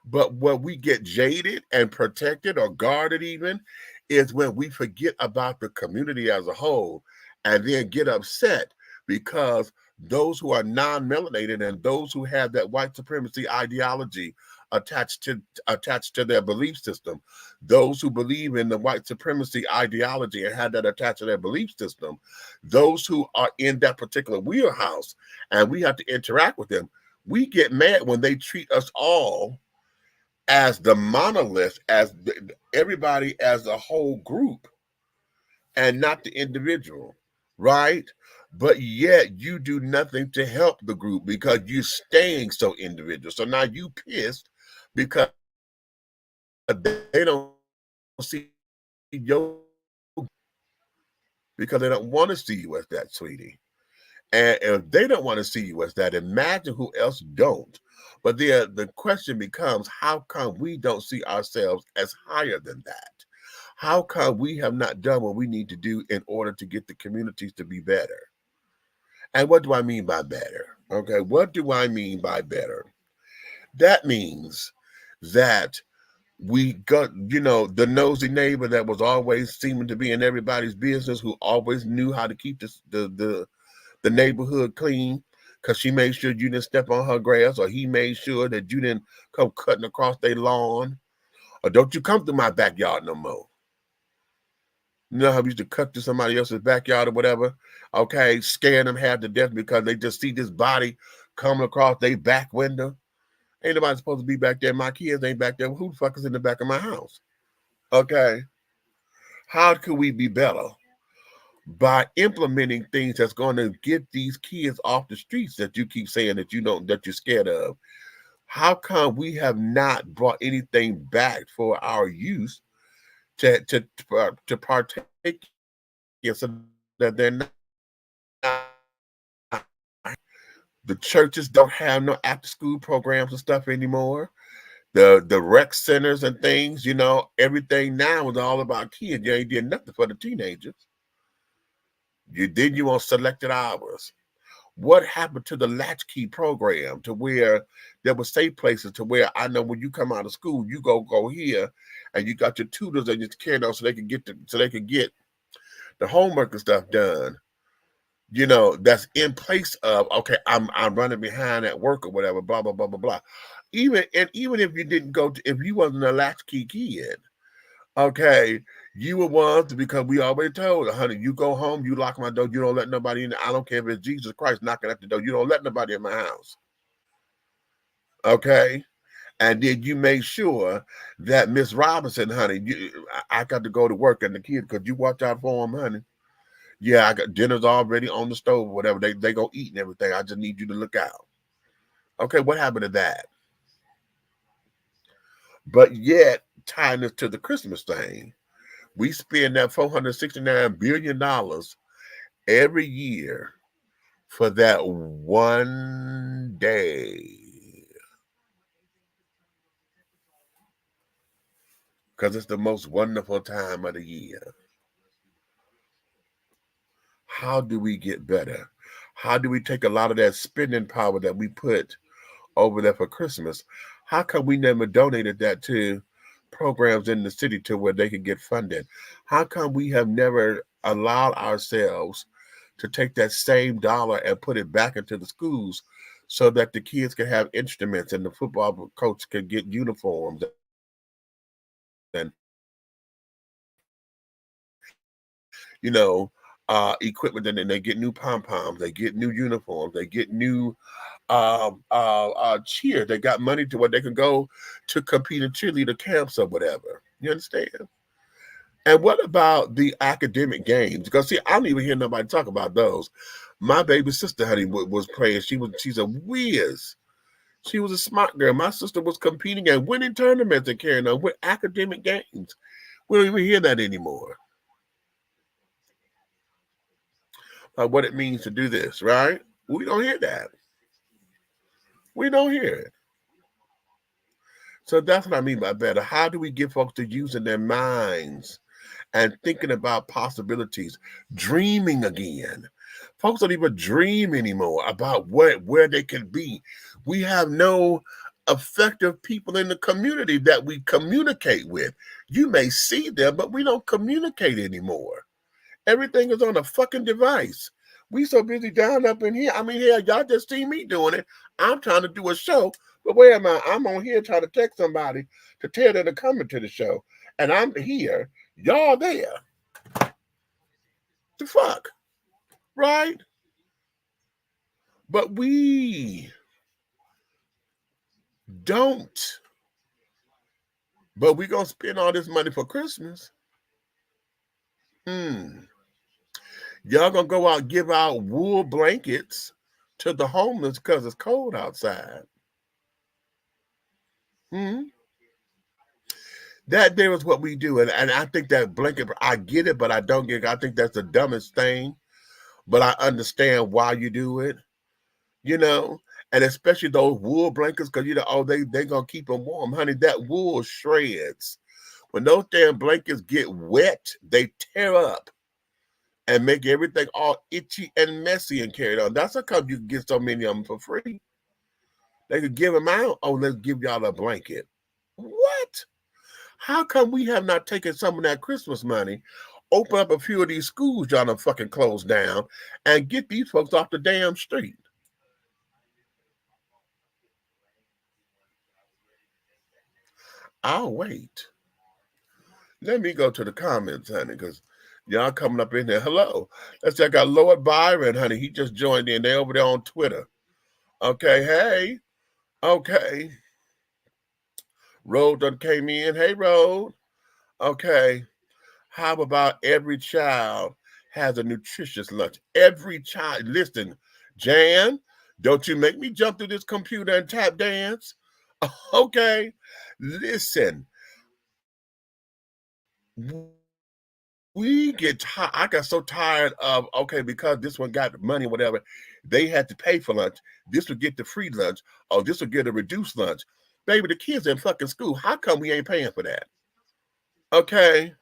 But what we get jaded and protected or guarded even is when we forget about the community as a whole and then get upset because those who are non-melanated and those who have that white supremacy ideology attached to their belief system, those who believe in the white supremacy ideology and have that attached to their belief system, those who are in that particular wheelhouse and we have to interact with them, we get mad when they treat us all as the monolith, as everybody as a whole group and not the individual, right? But yet you do nothing to help the group because you're staying so individual. So now you pissed because they don't see your, because they don't want to see you as that, sweetie. And if they don't want to see you as that, imagine who else don't. But the question becomes, how come we don't see ourselves as higher than that? How come we have not done what we need to do in order to get the communities to be better? And what do I mean by better? Okay, what do I mean by better? That means that we got, the nosy neighbor that was always seeming to be in everybody's business, who always knew how to keep the neighborhood clean because she made sure you didn't step on her grass, or he made sure that you didn't come cutting across their lawn, or don't you come through my backyard no more. You know how we used to cut to somebody else's backyard or whatever? Okay, scaring them half to death because they just see this body coming across their back window. Ain't nobody supposed to be back there. My kids ain't back there. Who the fuck is in the back of my house? Okay. How could we be better? By implementing things that's going to get these kids off the streets that you keep saying that that you're scared of. How come we have not brought anything back for our youth to partake in, so that they're not? The churches don't have no after school programs and stuff anymore. The rec centers and things, everything now is all about kids. You ain't did nothing for the teenagers. You on selected hours. What happened to the latchkey program to where there were safe places to where I know when you come out of school, you go here and you got your tutors and your carrying on so they can get the homework and stuff done. That's in place of, okay, I'm running behind at work or whatever, blah, blah, blah, blah, blah. Even if you didn't if you wasn't a latchkey kid, okay, You were ones because we already told her, honey, you go home, you lock my door, you don't let nobody in. I don't care if it's Jesus Christ knocking at the door. You don't let nobody in my house. Okay? And then you make sure that Miss Robinson, honey, I got to go to work and the kids, because you watch out for them, honey. Yeah, I got dinner's already on the stove, whatever. They go eat and everything. I just need you to look out. Okay, what happened to that? But yet, tying this to the Christmas thing, we spend that $469 billion every year for that one day. Because it's the most wonderful time of the year. How do we get better? How do we take a lot of that spending power that we put over there for Christmas? How come we never donated that to programs in the city to where they could get funded? How come we have never allowed ourselves to take that same dollar and put it back into the schools so that the kids can have instruments and the football coach can get uniforms and equipment, and then they get new pom-poms, they get new uniforms, they get new cheer. They got money to where they can go to compete in cheerleader camps or whatever. You understand? And what about the academic games? Because see, I don't even hear nobody talk about those. My baby sister, honey, was playing. She's a whiz. She was a smart girl. My sister was competing and winning tournaments and carrying on with academic games. We don't even hear that anymore. What it means to do this, right? We don't hear that. We don't hear it. So that's what I mean by better. How do we get folks to using their minds and thinking about possibilities, dreaming again? Folks don't even dream anymore about where they can be. We have no effective people in the community that we communicate with. You may see them, but we don't communicate anymore. Everything is on a fucking device. We so busy down up in here. I mean, hell, y'all just see me doing it. I'm trying to do a show, but where am I? I'm on here trying to text somebody to tell them to come into the show, and I'm here. Y'all there. The fuck, right? But we don't. But we gonna spend all this money for Christmas. Y'all gonna go out and give out wool blankets to the homeless because it's cold outside. That there is what we do. And I think that blanket, I get it, but I don't get it. I think that's the dumbest thing. But I understand why you do it, you know, and especially those wool blankets, because they gonna keep them warm. Honey, that wool shreds. When those damn blankets get wet, they tear up and make everything all itchy and messy and carried on. That's how come you can get so many of them for free. They could give them out. Oh, let's give y'all a blanket. What? How come we have not taken some of that Christmas money, open up a few of these schools y'all done fucking closed down, and get these folks off the damn street? I'll wait. Let me go to the comments, honey, because y'all coming up in there. Hello. Let's check out Lord Byron, honey. He just joined in. They over there on Twitter. Okay, hey. Okay. Road done came in. Hey, Road. Okay. How about every child has a nutritious lunch? Every child. Listen, Jan, don't you make me jump through this computer and tap dance. Okay. Listen. We get tired. I got so tired of, okay, because this one got money, whatever, they had to pay for lunch. This would get the free lunch, or this would get a reduced lunch. Baby, the kids in fucking school. How come we ain't paying for that? Okay.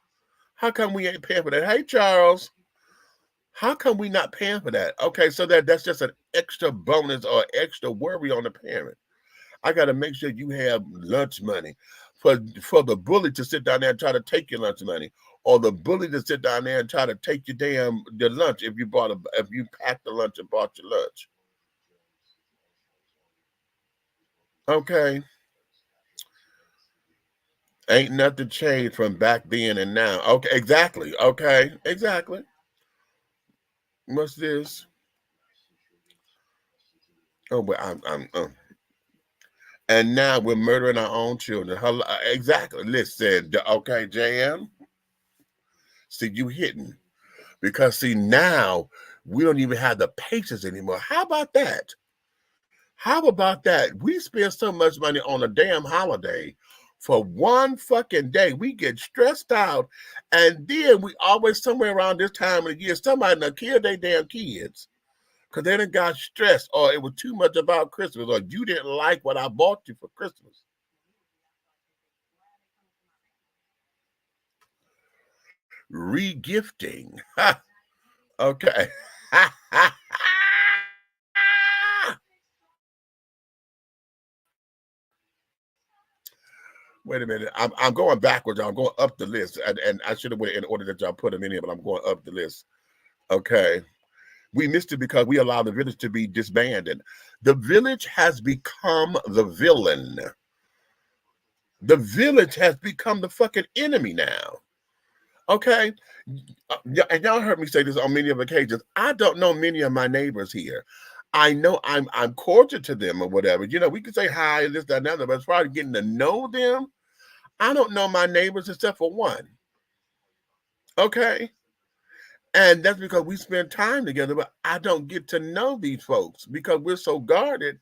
How come we ain't paying for that? Hey, Charles. How come we not paying for that? Okay, so that's just an extra bonus or extra worry on the parent. I got to make sure you have lunch money for the bully to sit down there and try to take your lunch money, or the bully to sit down there and try to take your the lunch if you packed the lunch and bought your lunch. Okay. Ain't nothing changed from back then and now. Okay, exactly. Okay, exactly. What's this? Oh, but I'm and now we're murdering our own children. Exactly. Listen, okay, JM. See, you hitting because see now we don't even have the patience anymore. How about that? How about that? We spend so much money on a damn holiday for one fucking day. We get stressed out, and then we always somewhere around this time of the year, somebody done killed their damn kids because they done got stressed, or it was too much about Christmas, or you didn't like what I bought you for Christmas. Regifting. Okay. Wait a minute. I'm going backwards. I'm going up the list. And I should have went in order that y'all put them in here, but I'm going up the list. Okay. We missed it because we allowed the village to be disbanded. The village has become the villain. The village has become the fucking enemy now. Okay. And y'all heard me say this on many of occasions. I don't know many of my neighbors here. I know I'm cordial to them or whatever. You know, we can say hi, this, that, and other, but as far as getting to know them, I don't know my neighbors except for one. Okay. And that's because we spend time together, but I don't get to know these folks because we're so guarded.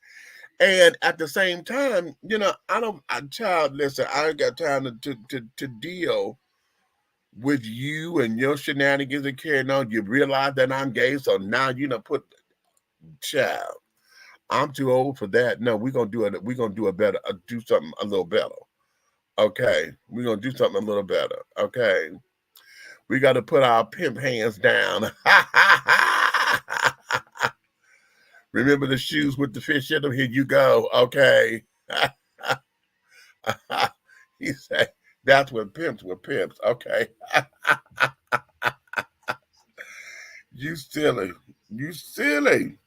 And at the same time, you know, listen, I ain't got time to deal with you and your shenanigans and carrying on. You realize that I'm gay, so now you know child. I'm too old for that. No, we're gonna do it. We're gonna do a better, do something a little better. Okay, we're gonna do something a little better. Okay, we got to put our pimp hands down. Remember the shoes with the fish in them? Here you go. Okay. He said that's when pimps were pimps. Okay. You silly. You silly.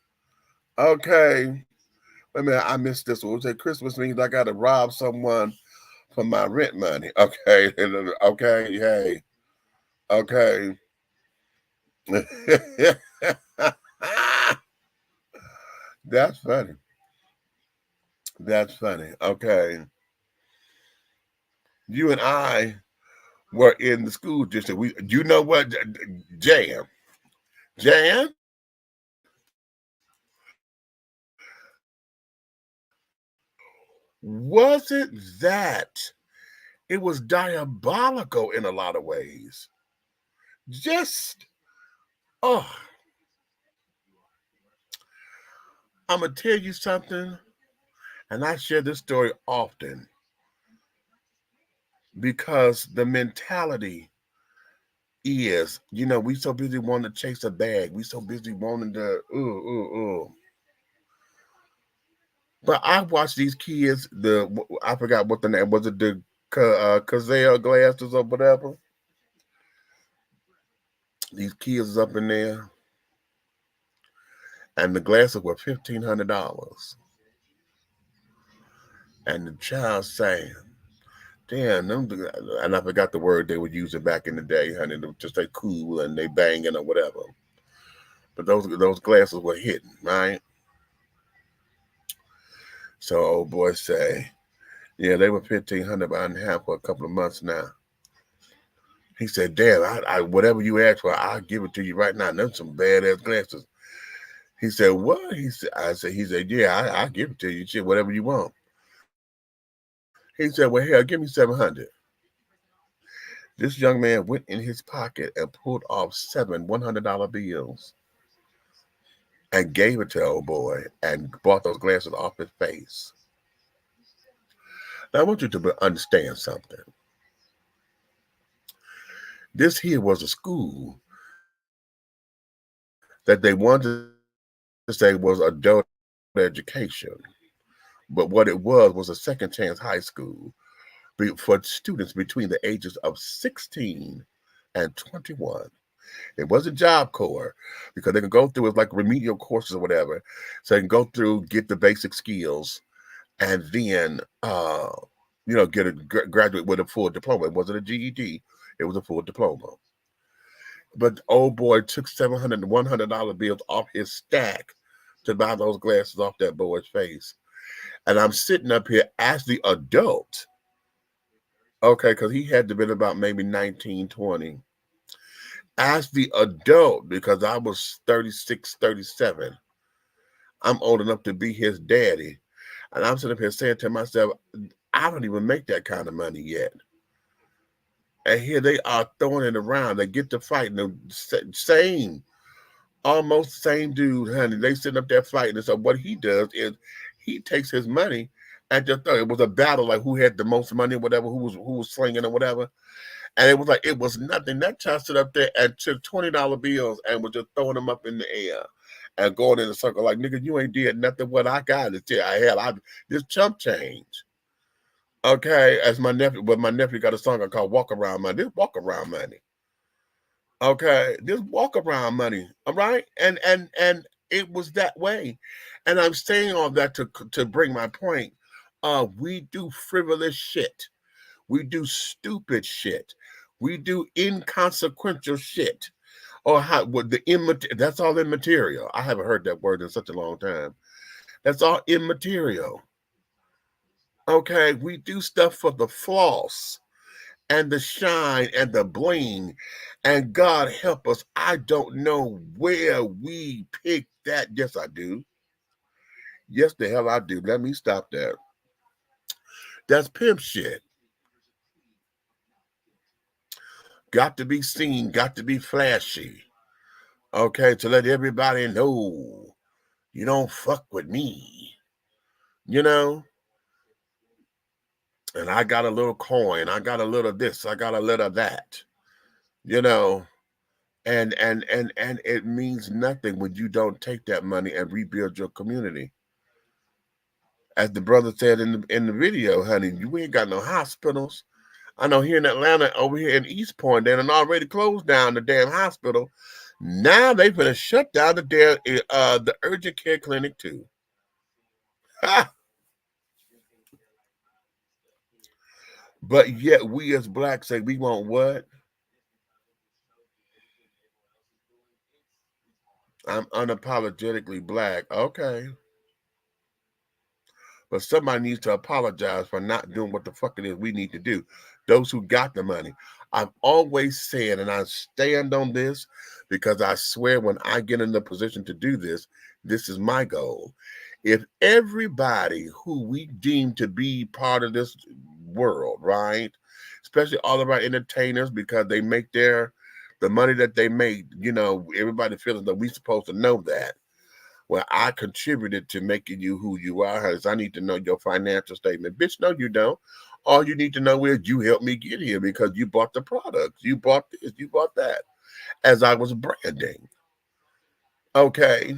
Okay. Wait a minute, I missed this one. Say Christmas means I got to rob someone for my rent money. Okay. Okay. Hey. Okay. That's funny. That's funny. Okay. You and I were in the school district. You know what? Jan. Was it that? It was diabolical in a lot of ways. Just, oh, I'm going to tell you something, and I share this story often because the mentality is, you know, we so busy wanting to chase a bag. We so busy wanting to, But I watched these kids, I forgot what the name, was it the Cazale glasses or whatever? These kids up in there, and the glasses were $1,500. And the child saying, damn, and I forgot the word they were using back in the day, honey, to say cool and they banging or whatever. But those glasses were hidden, right? So old boy say, yeah, they were $1,500, but I didn't have for a couple of months now. He said, damn, I whatever you ask for, I'll give it to you right now. And those some badass glasses. He said, what? He said, yeah, I'll give it to you. Shit, whatever you want. He said, well, hell, give me $700. This young man went in his pocket and pulled off 7 $100 bills and gave it to old boy and bought those glasses off his face. Now, I want you to understand something. This here was a school that they wanted to say was adult education. But what it was a second chance high school for students between the ages of 16 and 21. It wasn't Job Corps because they can go through it like remedial courses or whatever. So they can go through, get the basic skills, and then get a graduate with a full diploma. It wasn't a GED. It was a full diploma. But the old boy took $700 and $100 bills off his stack to buy those glasses off that boy's face. And I'm sitting up here as the adult, okay, because he had to been about maybe 19, 20. As the adult, because I was 36, 37, I'm old enough to be his daddy. And I'm sitting up here saying to myself, I don't even make that kind of money yet. And here they are throwing it around. They get to fighting the almost same dude, honey. They sitting up there fighting. And so what he does is he takes his money and just it was a battle, like who had the most money, whatever, who was slinging or whatever. And it was like it was nothing. That child stood up there and took $20 bills and was just throwing them up in the air and going in a circle like, nigga, you ain't did nothing. What I got is this chump change. Okay, as my nephew got a song called Walk Around Money. This walk around money. Okay, this walk around money. All right. And it was that way. And I'm saying all that to bring my point. We do frivolous shit. We do stupid shit. We do inconsequential shit. Or that's all immaterial. I haven't heard that word in such a long time. That's all immaterial. Okay, we do stuff for the floss and the shine and the bling. And God help us, I don't know where we picked that. Yes, I do. Yes, the hell I do. Let me stop that. That's pimp shit. Got to be seen, got to be flashy. Okay, to let everybody know you don't fuck with me. You know? And I got a little coin, I got a little this, I got a little that. You know? And it means nothing when you don't take that money and rebuild your community. As the brother said in the video, honey, you ain't got no hospitals. I know here in Atlanta, over here in East Point, they done already closed down the damn hospital. Now they finna shut down the urgent care clinic too. Ha! But yet we as blacks say we want what? I'm unapologetically black. Okay. But somebody needs to apologize for not doing what the fuck it is we need to do. Those who got the money. I'm always saying, and I stand on this because I swear when I get in the position to do this, this is my goal. If everybody who we deem to be part of this world, right, especially all of our entertainers, because they make the money that they make, everybody feels that we're supposed to know that. Well, I contributed to making you who you are. I need to know your financial statement. Bitch, no, you don't. All you need to know is you helped me get here because you bought the products. You bought this, you bought that. As I was branding. Okay.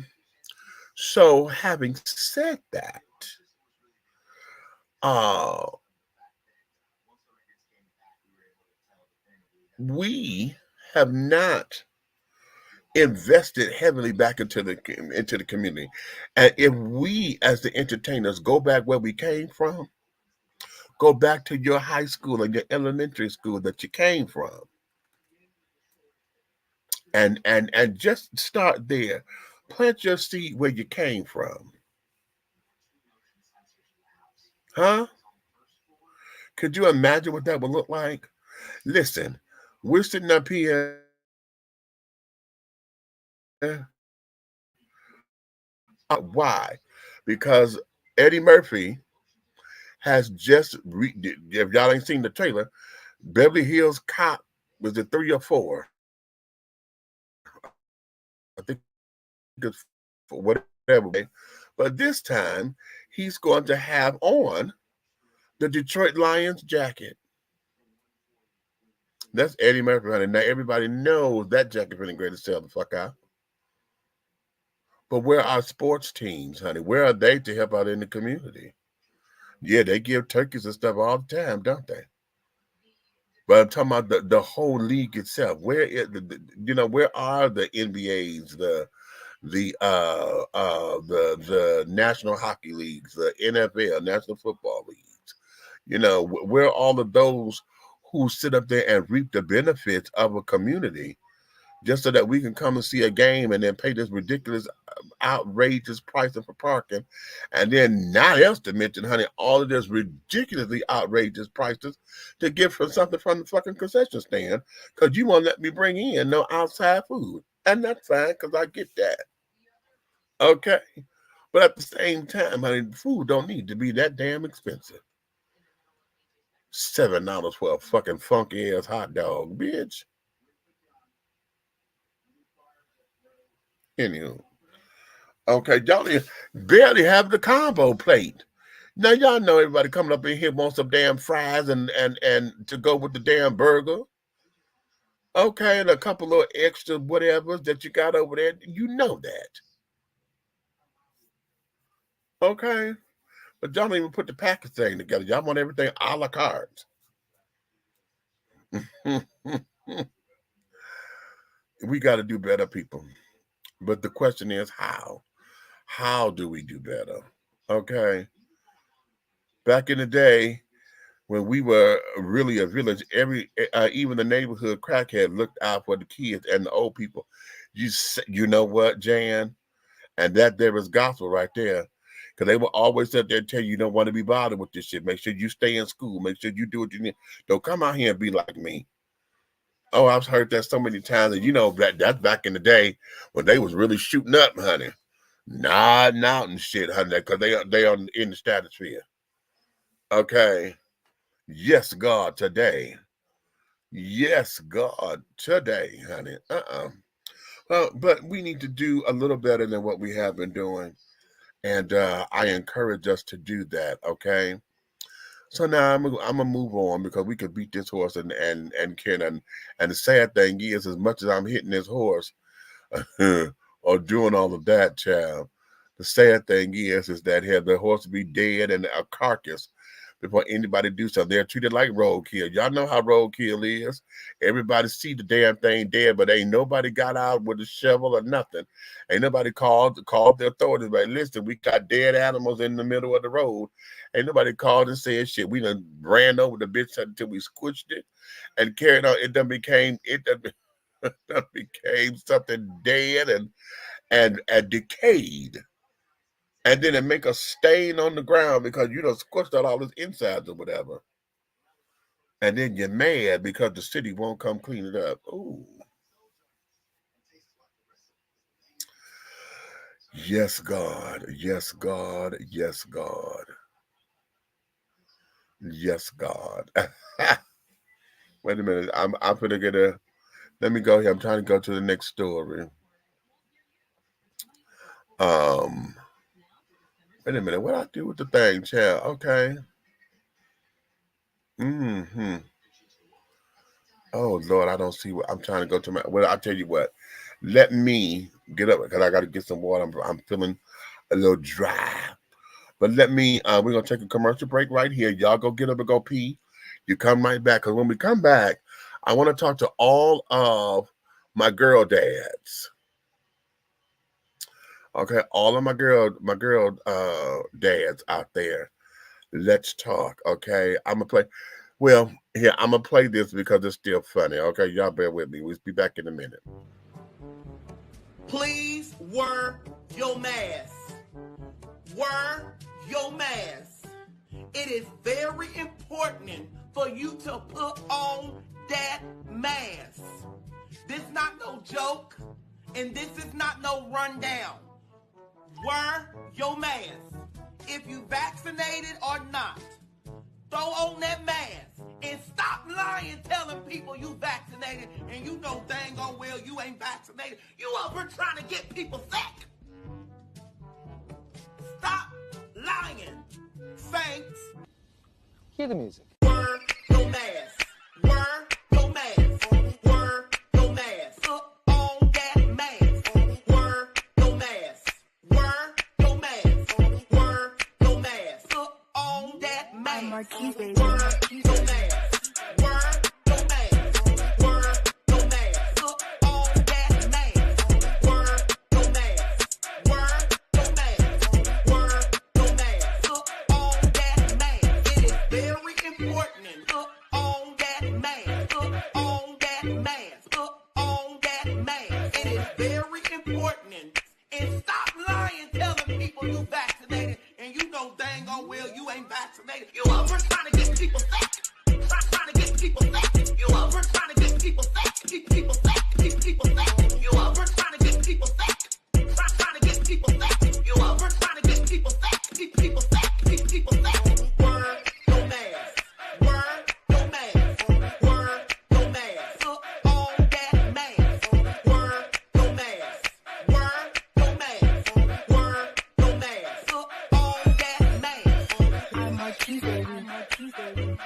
So having said that, we have not invested heavily back into the community. And if we as the entertainers go back where we came from, go back to your high school and your elementary school that you came from, and just start there. Plant your seed where you came from. Huh? Could you imagine what that would look like? Listen, we're sitting up here. Why? Because Eddie Murphy has just, if y'all ain't seen the trailer, Beverly Hills Cop, was it 3 or 4? I think it's whatever. But this time, he's going to have on the Detroit Lions jacket. That's Eddie Murphy, honey. Now everybody knows that jacket really great to sell the fuck out. But where are our sports teams, honey? Where are they to help out in the community? Yeah, they give turkeys and stuff all the time, don't they? But I'm talking about the whole league itself. Where where are the NBAs, the National Hockey Leagues, the NFL, National Football Leagues? You know, where are all of those who sit up there and reap the benefits of a community just so that we can come and see a game and then pay this ridiculous, outrageous pricing for parking? And then not else to mention, honey, all of this ridiculously outrageous prices to get from something from the fucking concession stand because you won't let me bring in no outside food. And that's fine because I get that. Okay. But at the same time, honey, the food don't need to be that damn expensive. $7 for a fucking funky ass hot dog, bitch. Anywho. Okay, y'all barely have the combo plate. Now y'all know everybody coming up in here wants some damn fries and to go with the damn burger. Okay, and a couple of extra whatevers that you got over there. You know that. Okay. But y'all don't even put the package thing together. Y'all want everything a la carte. We got to do better, people. But the question is how? How do we do better? Okay. Back in the day, when we were really a village, even the neighborhood crackhead looked out for the kids and the old people. You know what, Jan? And that there is gospel right there. Because they will always sit there and tell you don't want to be bothered with this shit. Make sure you stay in school. Make sure you do what you need. Don't come out here and be like me. Oh, I've heard that so many times. And you know, that's back in the day when they was really shooting up, honey. Nodding out and shit, honey, because they are in the stratosphere. Okay. Yes, God, today. Yes, God, today, honey. But we need to do a little better than what we have been doing. And I encourage us to do that, okay? So now I'm gonna move on because we could beat this horse and Ken. And the sad thing is, as much as I'm hitting this horse or doing all of that, child, the sad thing is that had the horse be dead and a carcass before anybody do something, they're treated like roadkill. Y'all know how roadkill is. Everybody see the damn thing dead, but ain't nobody got out with a shovel or nothing. Ain't nobody called the authorities. Like, listen, we got dead animals in the middle of the road. Ain't nobody called and said shit. We done ran over the bitch until we squished it and carried on. It done became something dead and decayed. And then it make a stain on the ground because you done squished out all its insides or whatever. And then you're mad because the city won't come clean it up. Ooh. Yes, God. Yes, God. Yes, God. Yes, God. Wait a minute. I'm gonna get let me go here. I'm trying to go to the next story. Wait a minute, what I do with the thing, child? Okay. Oh, Lord, I don't see what I'm trying to go to my. Well, I'll tell you what. Let me get up because I got to get some water. I'm feeling a little dry. But let me, we're going to take a commercial break right here. Y'all go get up and go pee. You come right back. Because when we come back, I want to talk to all of my girl dads. Okay, all of my girl dads out there, let's talk. Okay, I'm gonna play. Well, here I'm gonna play this because it's still funny. Okay, y'all bear with me. We'll be back in a minute. Please wear your mask. Wear your mask. It is very important for you to put on that mask. This not no joke, and this is not no rundown. Wear your mask. If you vaccinated or not, throw on that mask and stop lying, telling people you vaccinated and you know dang on well you ain't vaccinated. You over trying to get people sick. Stop lying, saints. Hear the music. Wear your mask. Wear your mask. Wear your mask. Put on that mask. Wear your mask. Wear your mask. Wear your mask. Put on that mask. Wear your mask. Wear your mask. Wear your mask. Put on that mask. Wear your mask. Wear your mask. Wear your mask. Put on that mask. It is very ever trying to get people fat? Trying to get people fat. You ever trying to get people fat? People fat. People fat. You ever trying to get people fat? Trying to get people fat. You ever trying to get people fat? People fat. People fat. Word your mask. Word your mask. Word your mask. Put on that mask. Word your mask. Word your mask. Word your mask. Put on that mask. I'm a cheese baby. I'm a cheese baby.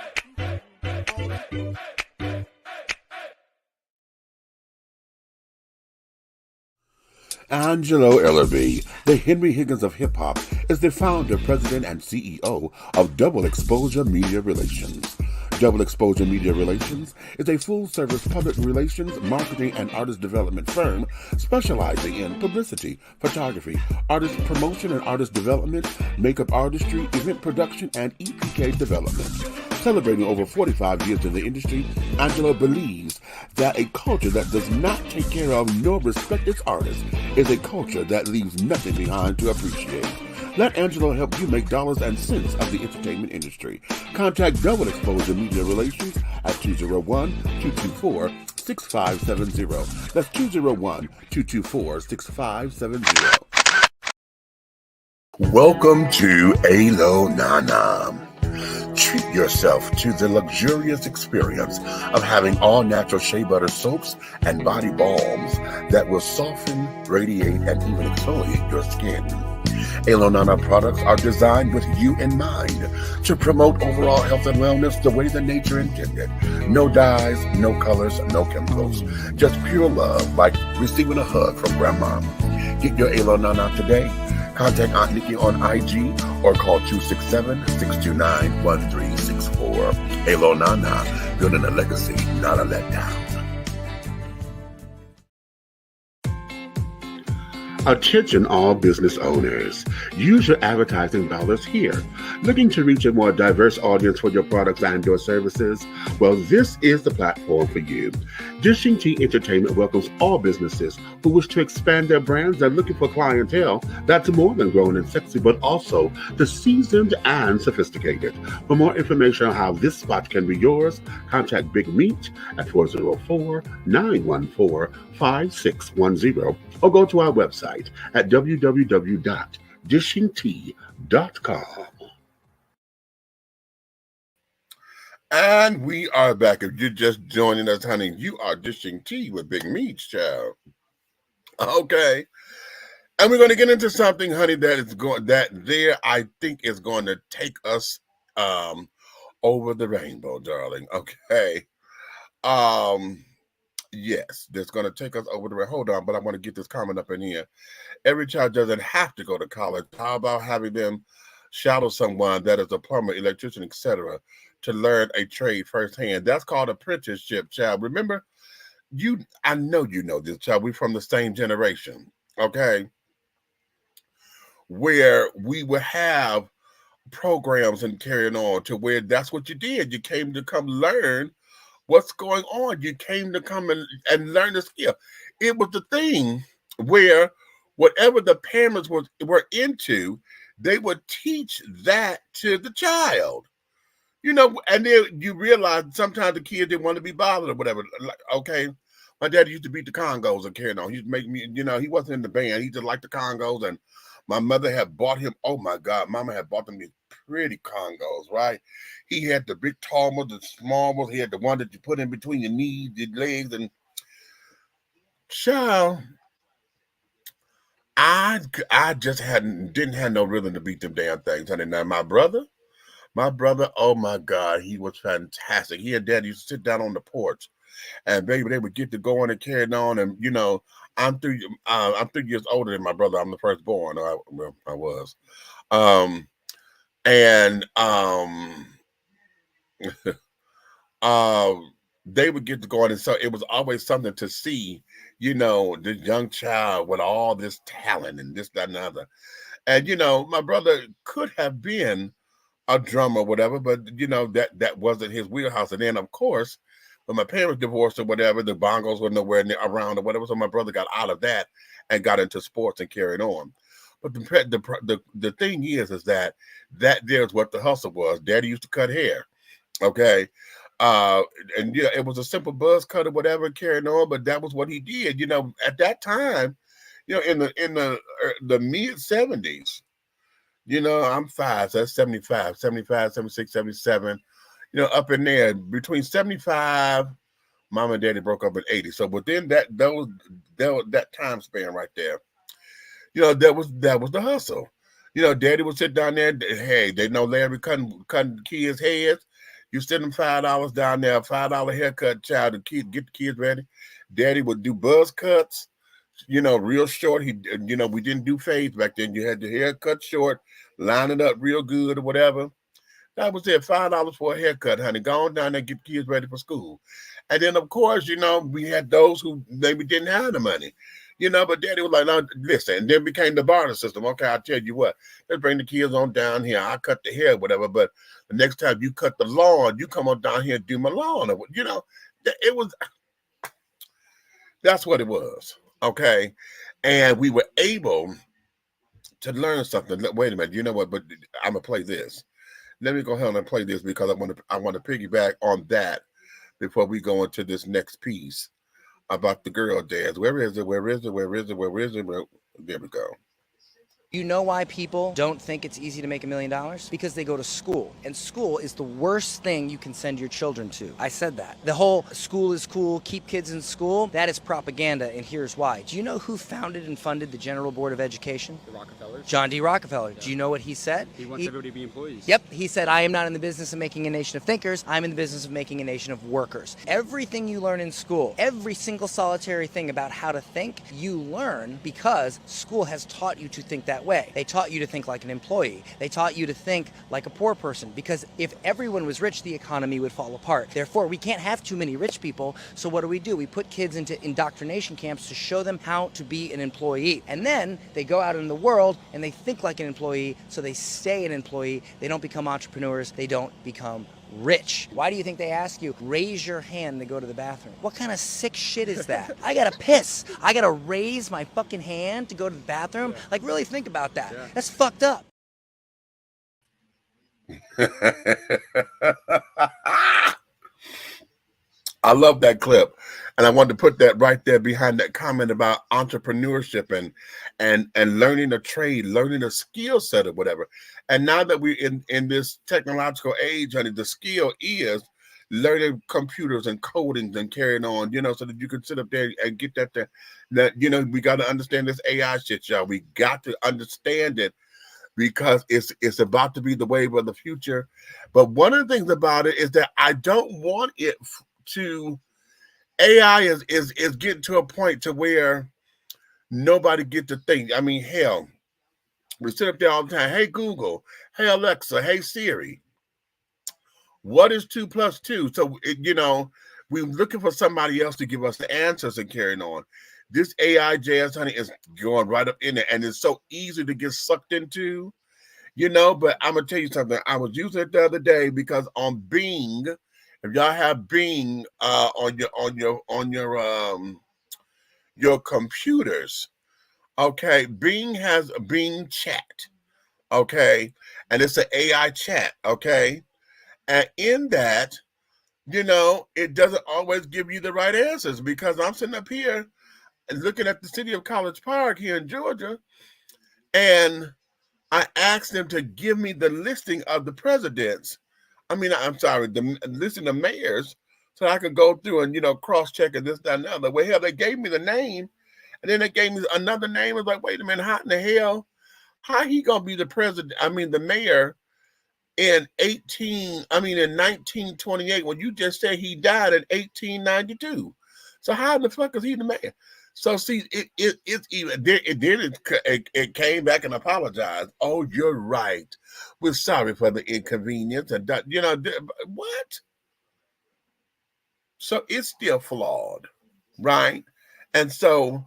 Angelo Ellerby, the Henry Higgins of hip-hop, is the founder, president, and CEO of Double Exposure Media Relations. Double Exposure Media Relations is a full-service public relations, marketing, and artist development firm specializing in publicity, photography, artist promotion and artist development, makeup artistry, event production, and EPK development. Celebrating over 45 years in the industry, Angelo believes that a culture that does not take care of nor respect its artists is a culture that leaves nothing behind to appreciate. Let Angelo help you make dollars and cents of the entertainment industry. Contact Double Exposure Media Relations at 201-224-6570. That's 201-224-6570. Welcome to Alo Nana. Treat yourself to the luxurious experience of having all-natural shea butter soaps and body balms that will soften, radiate, and even exfoliate your skin. Alo Nana products are designed with you in mind to promote overall health and wellness the way that nature intended. No dyes, no colors, no chemicals. Just pure love, like receiving a hug from grandma. Get your Alo Nana today. Contact Aunt Nikki on IG or call 267-629-1364. Alo Nana, building a legacy, not a letdown. Attention all business owners. Use your advertising dollars here. Looking to reach a more diverse audience for your products and your services? Well, this is the platform for you. Dishing Tea Entertainment welcomes all businesses who wish to expand their brands and looking for clientele that's more than grown and sexy, but also the seasoned and sophisticated. For more information on how this spot can be yours, contact Big Meat at 404-914-5610 or go to our website at www.dishingtea.com. And we are back. If you're just joining us, honey, you are dishing tea with Big Meats, child. Okay. And we're going to get into something, honey, I think is going to take us over the rainbow, darling. Okay. Yes, that's going to take us over the rainbow. Hold on, but I want to get this comment up in here. Every child doesn't have to go to college. How about having them shadow someone that is a plumber, electrician, etc., to learn a trade firsthand? That's called apprenticeship, child. Remember, I know you know this, child. We're from the same generation, okay? Where we would have programs and carrying on to where that's what you did. You came to come learn what's going on. You came to come and learn the skill. It was the thing where whatever the parents were into, they would teach that to the child. You know, and then you realize sometimes the kid didn't want to be bothered or whatever. Like, okay, my dad used to beat the congos and carry on. He used to make me, you know, he wasn't in the band. He just liked the congos. And my mother had bought him, oh my God, mama had bought him these pretty congos, right? He had the big tall ones, the small ones. He had the one that you put in between your knees, your legs, and child, I just didn't have no rhythm to beat them damn things, honey. Now my brother, oh my God, he was fantastic. He and Dad used to sit down on the porch, and baby, they would get to going and carrying on. And you know, I'm 3 years older than my brother. I'm the firstborn. I was, they would get to go on, and so it was always something to see, you know, the young child with all this talent and this, that, and the other. And you know, my brother could have been a drummer or whatever, but you know, that wasn't his wheelhouse. And then of course, when my parents divorced or whatever, the bongos were nowhere near around or whatever. So my brother got out of that and got into sports and carried on. But the thing is that there's what the hustle was. Daddy used to cut hair, okay, and yeah, it was a simple buzz cut or whatever, carrying on. But that was what he did. At that time, in the mid 70s. I'm 5, so that's 75, 75, 76, 77. Up in there between 75. Mom and Daddy broke up in 80. So within that time span right there, that was the hustle. Daddy would sit down there. Hey, they know Larry cutting kids' heads. You send them $5 down there, $5 haircut, child, to get the kids ready. Daddy would do buzz cuts, real short. We didn't do fades back then. You had the hair cut short, line it up real good or whatever. That was it, $5 for a haircut, honey. Go on down there and get kids ready for school. And then, of course, we had those who maybe didn't have the money, but Daddy was like, no, listen. And then became the barter system. Okay, I'll tell you what, let's bring the kids on down here. I'll cut the hair, whatever. But the next time you cut the lawn, you come on down here and do my lawn. It was, that's what it was, okay? And we were able to learn something. Wait a minute, you know what? But I'm going to play this. Let me go ahead and play this because I want to piggyback on that before we go into this next piece about the girl dance. Where is it? Where is it? Where is it? Where is it? There we go. You know why people don't think it's easy to make $1 million? Because they go to school. And school is the worst thing you can send your children to. I said that. The whole school is cool, keep kids in school, that is propaganda, and here's why. Do you know who founded and funded the General Board of Education? The Rockefellers. John D. Rockefeller. Yeah. Do you know what he said? He wants everybody to be employees. Yep. He said, I am not in the business of making a nation of thinkers. I'm in the business of making a nation of workers. Everything you learn in school, every single solitary thing about how to think, you learn because school has taught you to think that way. They taught you to think like an employee. They taught you to think like a poor person, because if everyone was rich, the economy would fall apart. Therefore, we can't have too many rich people. So what do? We put kids into indoctrination camps to show them how to be an employee. And then they go out in the world and they think like an employee, so they stay an employee. They don't become entrepreneurs. They don't become rich. Why do you think they ask you, raise your hand to go to the bathroom? What kind of sick shit is that? I gotta piss. I gotta raise my fucking hand to go to the bathroom? Yeah. Like, really think about that. Yeah. That's fucked up. I love that clip. And I wanted to put that right there behind that comment about entrepreneurship and learning a trade, learning a skill set or whatever. And now that we're in this technological age, honey, the skill is learning computers and coding and carrying on, so that you can sit up there and get that there. That, we got to understand this AI shit, y'all. We got to understand it because it's about to be the wave of the future. But one of the things about it is that I don't want it to... AI is getting to a point to where nobody get to think. I mean, hell, we sit up there all the time. Hey, Google. Hey, Alexa. Hey, Siri. What is 2 + 2? So, we're looking for somebody else to give us the answers and carrying on. This AI jazz, honey, is going right up in there. And it's so easy to get sucked into, but I'm going to tell you something. I was using it the other day because on Bing... If y'all have Bing on your computers, okay, Bing has a Bing chat, okay, and it's an AI chat, okay, and in that, it doesn't always give you the right answers, because I'm sitting up here and looking at the city of College Park here in Georgia, and I asked them to give me the listing of the presidents. I'm sorry, the listing of mayors, so I could go through and, cross-check and this, that, and the other. Well, hell, they gave me the name, and then they gave me another name. I was like, wait a minute, how in the hell? How he going to be the president, the mayor in 1928, when you just said he died in 1892? So how in the fuck is he the mayor? So see, it came back and apologized. Oh, you're right. We're sorry for the inconvenience, and what? So it's still flawed, right? And so,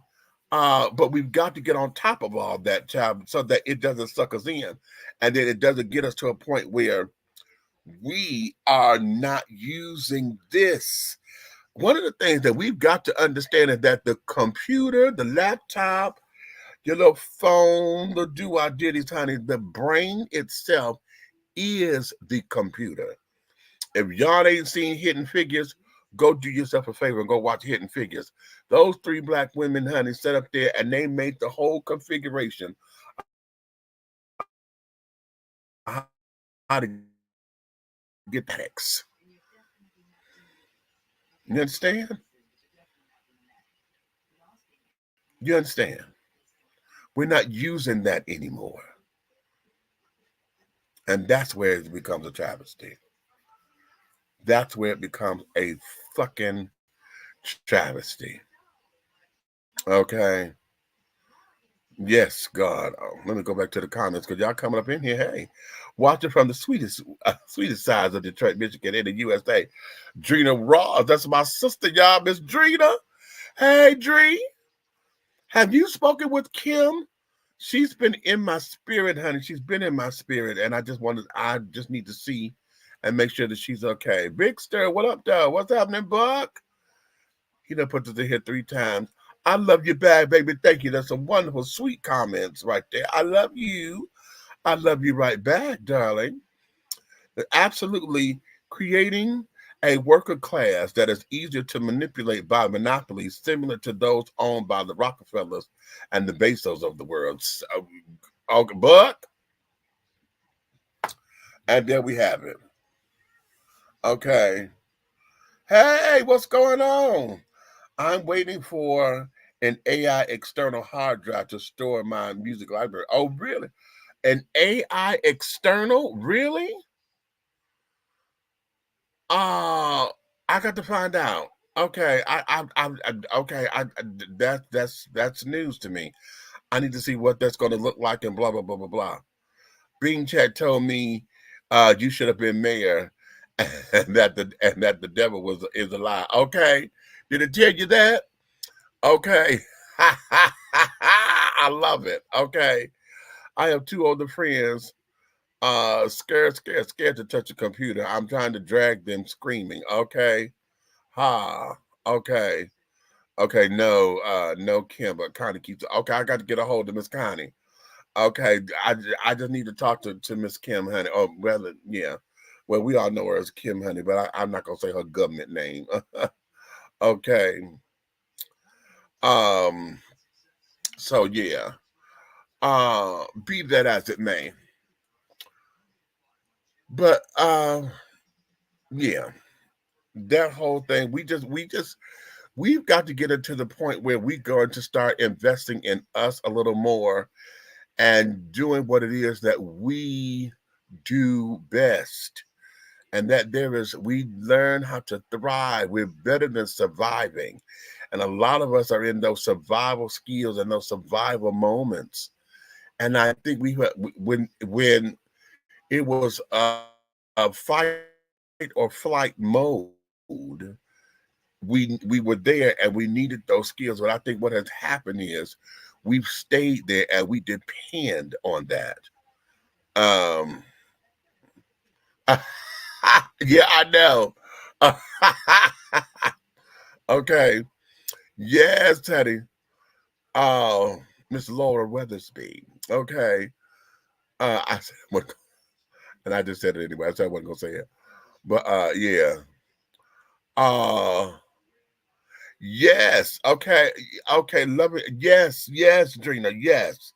but we've got to get on top of all that, child, so that it doesn't suck us in, and then it doesn't get us to a point where we are not using this. One of the things that we've got to understand is that the computer, the laptop, your little phone, the do-I-ditties, honey. The brain itself is the computer. If y'all ain't seen Hidden Figures, go do yourself a favor and go watch Hidden Figures. Those three black women, honey, set up there and they made the whole configuration how to get the hex. You understand? You understand? We're not using that anymore. And that's where it becomes a travesty. That's where it becomes a fucking travesty. Okay. Yes, God. Oh, let me go back to the comments because y'all coming up in here. Hey, watching from the sweetest sides of Detroit, Michigan, in the USA. Drina Ross, that's my sister, y'all, Miss Drina. Hey, Dree. Have you spoken with Kim? She's been in my spirit, honey. She's been in my spirit, and I just need to see and make sure that she's okay. Big Stir, what up, though? What's happening, Buck? He done put this in here 3 times. I love you back, baby. Thank you. That's some wonderful, sweet comments right there. I love you. I love you right back, darling. Absolutely creating a worker class that is easier to manipulate by monopolies similar to those owned by the Rockefellers and the Bezos of the world. So, Buck. And there we have it. Okay. Hey, what's going on? I'm waiting for an AI external hard drive to store my music library. Oh, really? An AI external? Really? I got to find out. Okay, that's news to me. I need to see what that's going to look like and blah blah blah blah blah. Bean Chat told me you should have been mayor, and that the devil is a lie. Okay, did it tell you that? Okay, I love it. Okay, I have 2 older friends. Scared to touch a computer. I'm trying to drag them screaming. Okay. Ha. Okay. Okay. No, Kim, but Connie keeps. Okay, I got to get a hold of Miss Connie. Okay, I just need to talk to Miss Kim, honey. Oh, rather, yeah. Well, we all know her as Kim, honey, but I'm not gonna say her government name. Okay. Um. So yeah. Be that as it may, but yeah, that whole thing. We've got to get it to the point where we're going to start investing in us a little more and doing what it is that we do best. And that we learn how to thrive. We're better than surviving. And a lot of us are in those survival skills and those survival moments. And I think when it was a fight or flight mode, we were there and we needed those skills. But I think what has happened is we've stayed there and we depend on that. Yeah, I know. Okay. Yes, Teddy. Oh, Miss Laura Weathersby. Okay. I said, and I just said it anyway. I said I wasn't gonna say it. But yeah. Uh yes. Okay. Okay. Loving. Yes. Yes, Drina. Yes.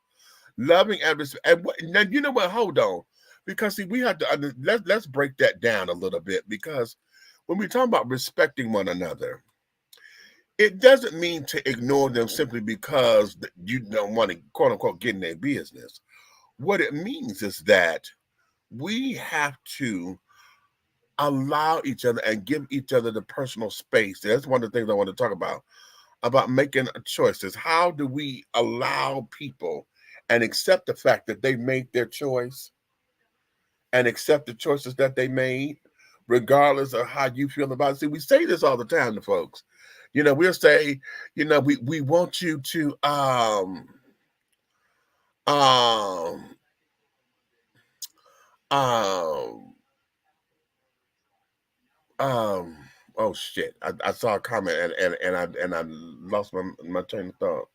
Loving and respect. And now you know what? Hold on. Because see, we have to let's break that down a little bit because when we talk about respecting one another, it doesn't mean to ignore them simply because you don't want to quote unquote get in their business. What it means is that we have to allow each other and give each other the personal space. That's one of the things I want to talk about making choices. How do we allow people and accept the fact that they made their choice and accept the choices that they made, regardless of how you feel about it? See, we say this all the time to folks. You know, we'll say, you know, we want you to um um um oh shit. I saw a comment and I lost my train of thought.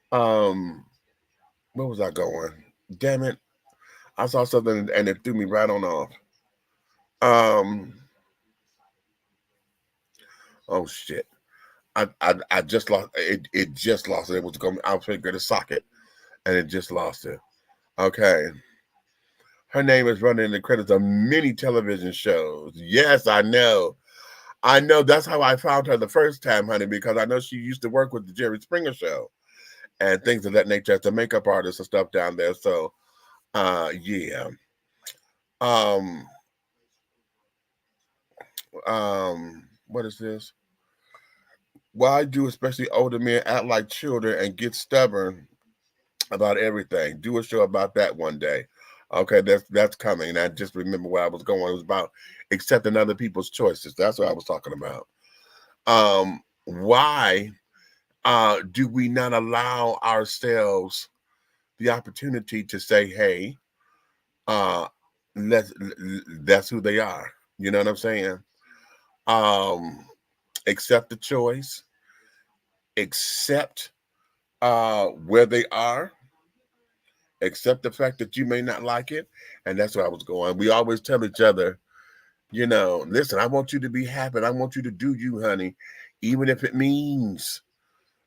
Where was I going? Damn it. I saw something and it threw me right on off. Oh shit. I just lost it. It just lost it. It was going. I was going to socket, and it just lost it. Okay. Her name is running in the credits of many television shows. Yes, I know. I know. That's how I found her the first time, honey, because I know she used to work with the Jerry Springer Show and things of that nature as a makeup artist and stuff down there. So, yeah. What is this? Why do especially older men act like children and get stubborn about everything? Do a show about that one day. Okay, that's coming. And I just remember where I was going. It was about accepting other people's choices. That's what I was talking about. Why do we not allow ourselves the opportunity to say, hey, that's who they are. You know what I'm saying? Accept the choice, accept where they are, accept the fact that you may not like it. And that's where I was going. We always tell each other, you know, listen, I want you to be happy. I want you to do you, honey, even if it means,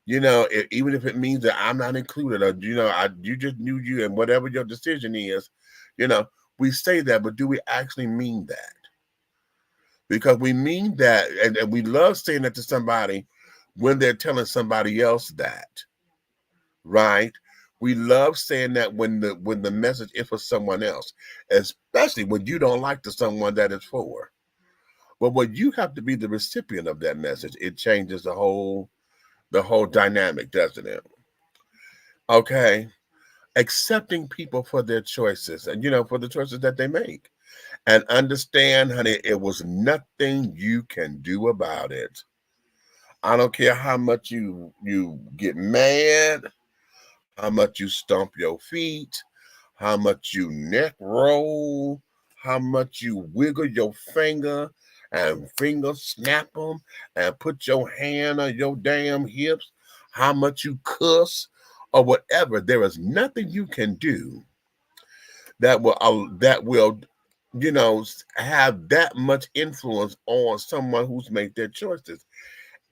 you know, even if it means that I'm not included, or, you know, you just knew you, and whatever your decision is, you know, we say that, but do we actually mean that? Because we mean that, and we love saying that to somebody when they're telling somebody else that, right? We love saying that when the message is for someone else, especially when you don't like the someone that it's for. But when you have to be the recipient of that message, it changes the whole dynamic, doesn't it? Okay. Accepting people for their choices, and, you know, for the choices that they make. And understand, honey, it was nothing you can do about it. I don't care how much you get mad, how much you stomp your feet, how much you neck roll, how much you wiggle your finger and finger snap them and put your hand on your damn hips, how much you cuss or whatever. There is nothing you can do that will, you know, have that much influence on someone who's made their choices.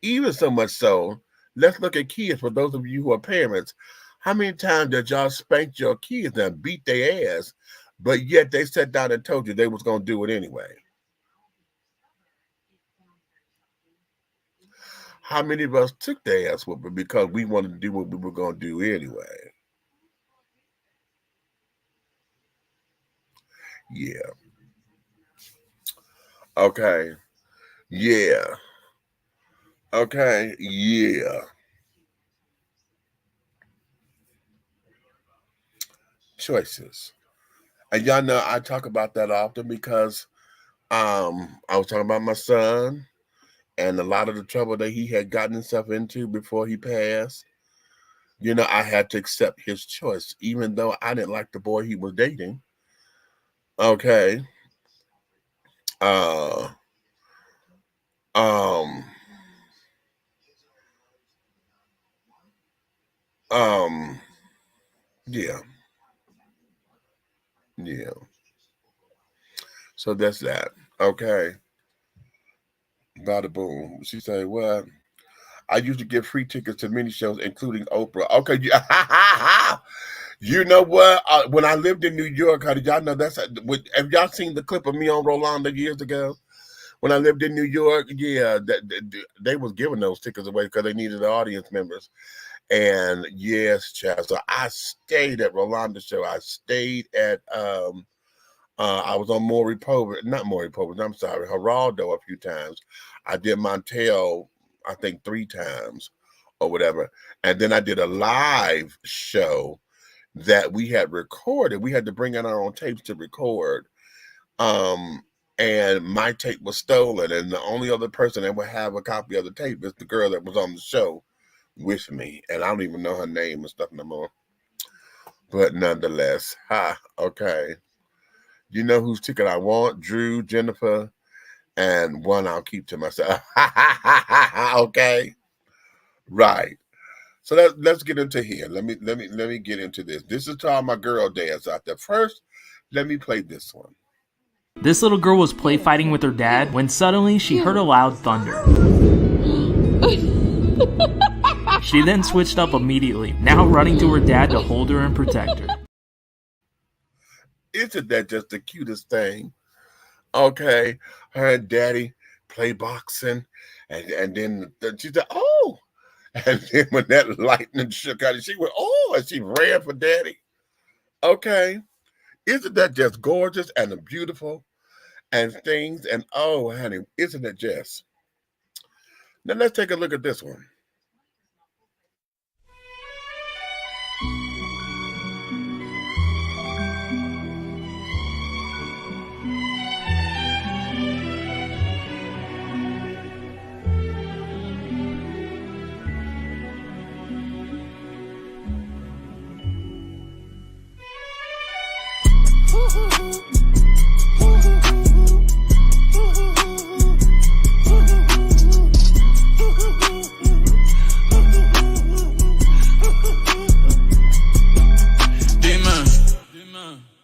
Even so much so, let's look at kids. For those of you who are parents, how many times did y'all spank your kids and beat their ass, but yet they sat down and told you they was going to do it anyway? How many of us took their ass whooping because we wanted to do what we were going to do anyway? Yeah. Okay. Yeah. Okay. Yeah. Choices. And y'all know I talk about that often because I was talking about my son and a lot of the trouble that he had gotten himself into before he passed. You know, I had to accept his choice, even though I didn't like the boy he was dating. Okay. Uh um um yeah, yeah. So that's that. Okay. Bada boom. She said, well, I used to give free tickets to many shows, including Oprah. Okay, you know what? When I lived in New York, how did y'all know that's? Have y'all seen the clip of me on Rolanda years ago? When I lived in New York, yeah, they was giving those tickets away because they needed the audience members. And yes, child. So I stayed at Rolanda's show. I stayed at I was on not Maury Povich, I'm sorry, Geraldo a few times. I did Montel, I think 3 times or whatever. And then I did a live show that we had recorded. We had to bring in our own tapes to record. And my tape was stolen. And the only other person that would have a copy of the tape is the girl that was on the show with me. And I don't even know her name and stuff no more. But nonetheless, okay. You know whose ticket I want? Drew, Jennifer, and one I'll keep to myself. Okay. Right. So let's get into here. Let me get into this. This is to all my girl dads out there. First, let me play this one. This little girl was play fighting with her dad when suddenly she heard a loud thunder. She then switched up immediately, now running to her dad to hold her and protect her. Isn't that just the cutest thing? Okay, her and daddy play boxing, and then she said, "Oh," and then when that lightning shook out, she went, "Oh," and she ran for daddy. Okay, isn't that just gorgeous and beautiful and things? And oh, honey, isn't it just? Now let's take a look at this one.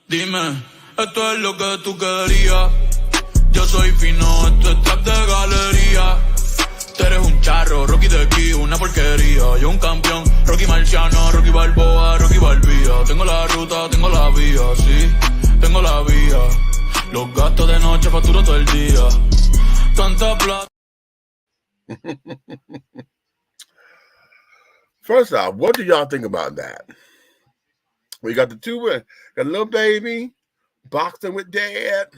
Dime, esto es lo que tú querías. Yo soy fino, esto es trap de galería. Tú eres un charro, Rocky de aquí, una porquería. Yo un campeón, Rocky Marciano, Rocky Balboa, Rocky Balbía. Tengo la ruta, tengo la vía, sí, tengo la vía. Los gastos de noche facturo todo el día. Tanta plata. First off, what do y'all think about that? We got the two, got a little baby boxing with dad,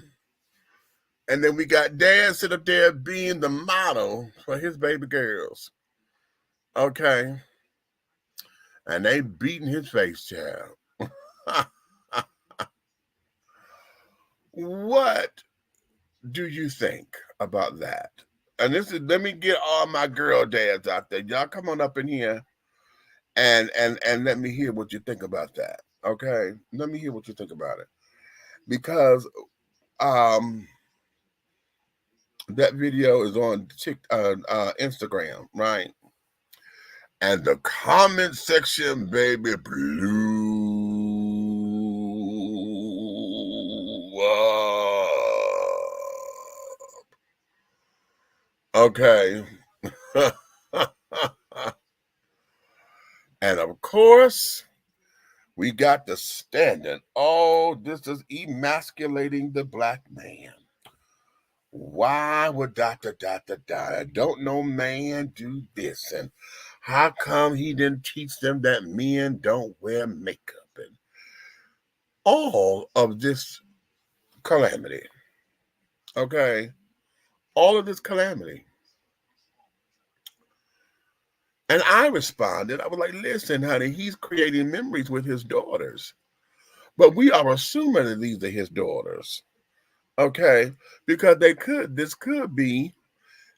and then we got dad sit up there being the model for his baby girls. Okay, and they beating his face, child. What do you think about that? And this is, let me get all my girl dads out there. Y'all come on up in here and let me hear what you think about that. Okay, let me hear what you think about it, because that video is on Instagram, right? And the comment section, baby, blew up. Okay. And of course, we got the standard. Oh, this is emasculating the black man. Why would don't no man do this? And how come he didn't teach them that men don't wear makeup? And all of this calamity. Okay? All of this calamity. And I responded, I was like, listen, honey, he's creating memories with his daughters. But we are assuming that these are his daughters. Okay? Because this could be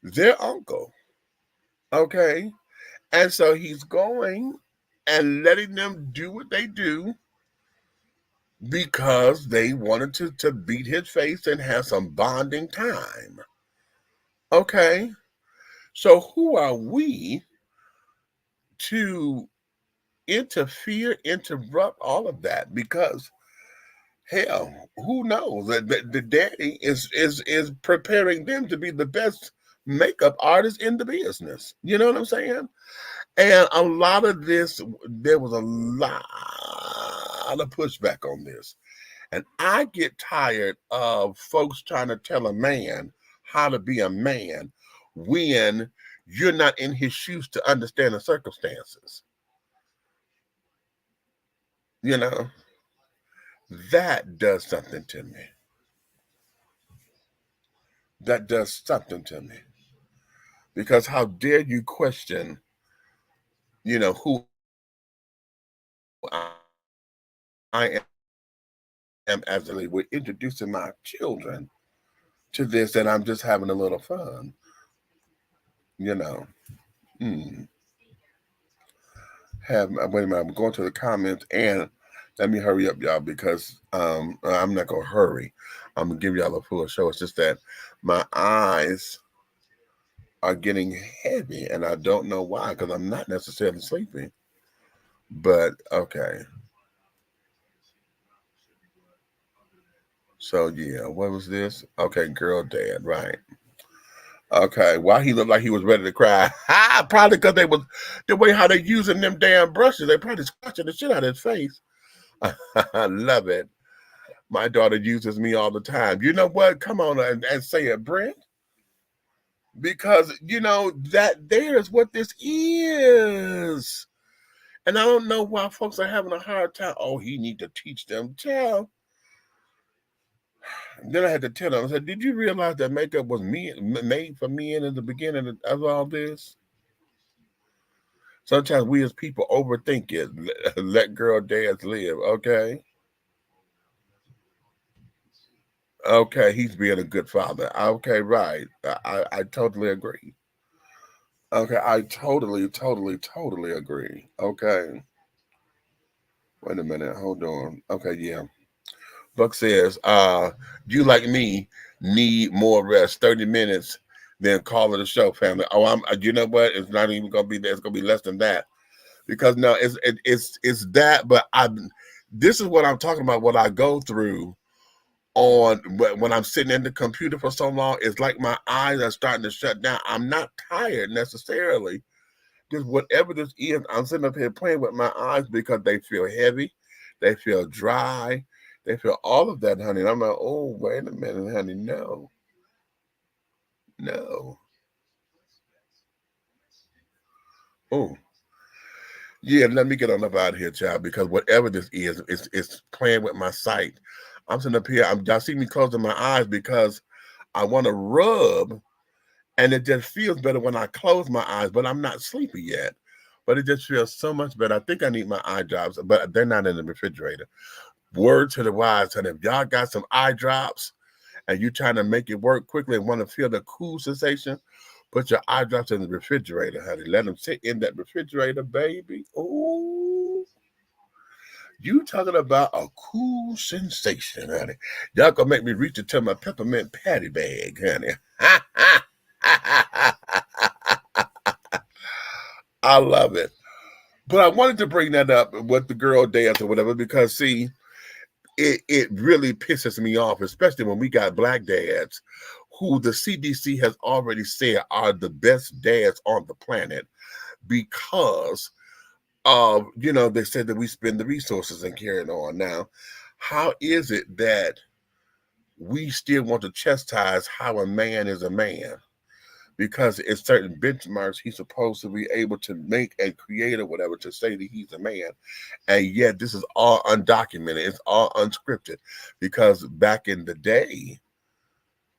their uncle. Okay? And so he's going and letting them do what they do because they wanted to beat his face and have some bonding time. Okay? So who are we to interfere, interrupt all of that? Because hell, who knows? The daddy is preparing them to be the best makeup artists in the business. You know what I'm saying? And a lot of this, there was a lot of pushback on this. And I get tired of folks trying to tell a man how to be a man when you're not in his shoes to understand the circumstances. You know, that does something to me. That does something to me. Because how dare you question, you know, who I am as a leader. We're introducing my children to this, and I'm just having a little fun. You know. Wait a minute, I'm going to the comments, and let me hurry up, y'all, because I'm not gonna hurry. I'm gonna give y'all a full show. It's just that my eyes are getting heavy, and I don't know why, because I'm not necessarily sleeping. But okay. So yeah, what was this? Okay, girl dad, right. Okay, why he looked like he was ready to cry? Probably because they was the way how they using them damn brushes. They probably scratching the shit out of his face. I love it. My daughter uses me all the time. You know what? Come on and say it, Brent. Because you know that there is what this is. And I don't know why folks are having a hard time. Oh, he need to teach them. Child. Then I had to tell them, I said, did you realize that makeup was made for men in the beginning of all this? Sometimes we as people overthink it. Let girl dads live, okay? Okay, he's being a good father. Okay, right. I totally agree. Okay, I totally agree. Okay. Wait a minute, hold on. Okay, yeah. Buck says, you like me need more rest, 30 minutes, then call it a show, family. Oh, you know what? It's not even gonna be there, it's gonna be less than that. Because no, it's that, but this is what I'm talking about, what I go through on when I'm sitting in the computer for so long. It's like my eyes are starting to shut down. I'm not tired necessarily. Just whatever this is, I'm sitting up here playing with my eyes because they feel heavy, they feel dry, they feel all of that, honey. And I'm like, oh, wait a minute, honey, no. Oh, yeah, let me get on up out of here, child, because whatever this is, it's playing with my sight. I'm sitting up here, y'all see me closing my eyes because I want to rub, and it just feels better when I close my eyes, but I'm not sleepy yet. But it just feels so much better. I think I need my eye drops, but they're not in the refrigerator. Word to the wise, honey. If y'all got some eye drops and you trying to make it work quickly and want to feel the cool sensation, put your eye drops in the refrigerator, honey. Let them sit in that refrigerator, baby. Ooh. You talking about a cool sensation, honey. Y'all gonna make me reach into my peppermint patty bag, honey. I love it. But I wanted to bring that up with the girl dance or whatever, because see, it really pisses me off, especially when we got black dads who the CDC has already said are the best dads on the planet because of, they said that we spend the resources and carrying on. Now, how is it that we still want to chastise how a man is a man? Because it's certain benchmarks he's supposed to be able to make and create or whatever to say that he's a man. And yet this is all undocumented. It's all unscripted. Because back in the day,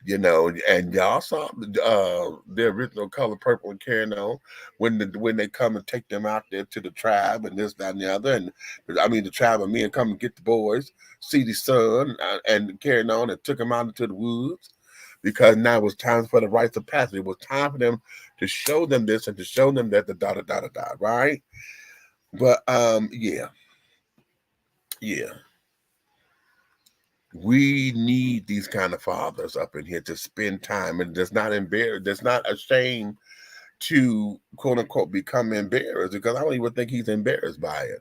and y'all saw the original Color Purple and carrying on when they come and take them out there to the tribe and this, that, and the other. And I mean, the tribe of men come and get the boys, see the son, and carrying on and took them out into the woods. Because now it was time for the rites of passage. It was time for them to show them this and to show them that the da, right? But yeah. We need these kind of fathers up in here to spend time, and that's not embarrassed. That's not ashamed to quote unquote become embarrassed, because I don't even think he's embarrassed by it.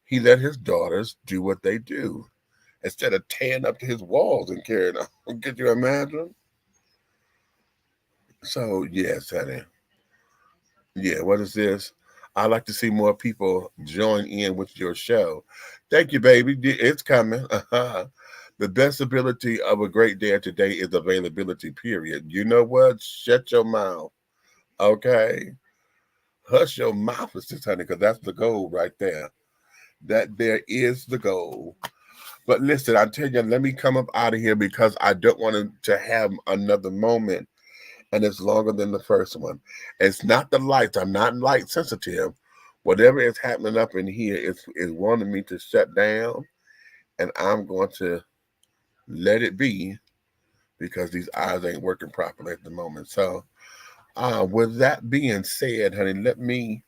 He let his daughters do what they do instead of tearing up to his walls and carrying on. Could you imagine? So yes, honey. Yeah, what is this? I like to see more people join in with your show. Thank you, baby. It's coming. The best ability of a great dad today is availability, period. You know what? Shut your mouth. Okay? Hush your mouth, honey, because that's the goal right there. That there is the goal. But listen, I tell you, let me come up out of here because I don't want to have another moment, and it's longer than the first one. It's not the lights. I'm not light sensitive. Whatever is happening up in here is wanting me to shut down, and I'm going to let it be because these eyes ain't working properly at the moment. So with that being said, honey, let me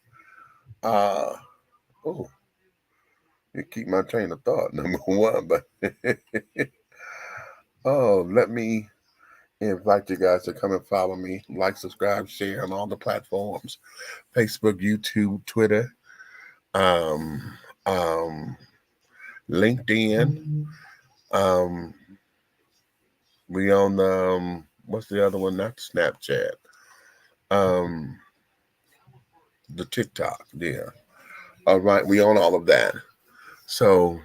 keep my train of thought, number one, but let me invite you guys to come and follow me, like, subscribe, share on all the platforms, Facebook, YouTube, Twitter, um, LinkedIn. We on the what's the other one? Not Snapchat. The TikTok. Yeah. All right, we on all of that. So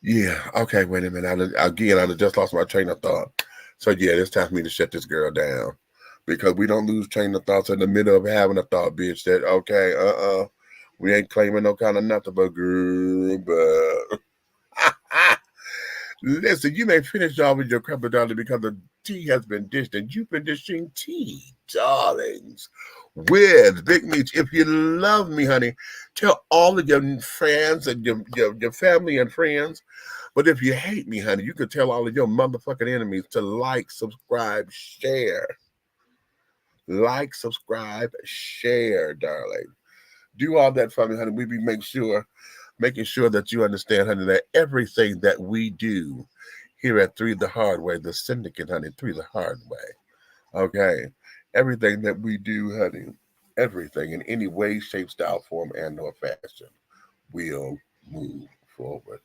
yeah. Okay. Wait a minute. I just lost my train of thought. So yeah, it's time for me to shut this girl down because we don't lose train of thoughts in the middle of having a thought, bitch. That okay. We ain't claiming no kind of nothing but girl, but. Listen, you may finish off with your crumpet, darling, because the tea has been dished, and you've been dishing tea, darlings, with Big Meech. If you love me, honey, tell all of your friends and your family and friends. But if you hate me, honey, you can tell all of your motherfucking enemies to like, subscribe, share. Like, subscribe, share, darling. Do all that for me, honey. We be making sure that you understand, honey, that everything that we do here at Three the Hard Way, the syndicate, honey, Three the Hard Way, okay? Everything that we do, honey, everything in any way, shape, style, form, and or fashion will move forward.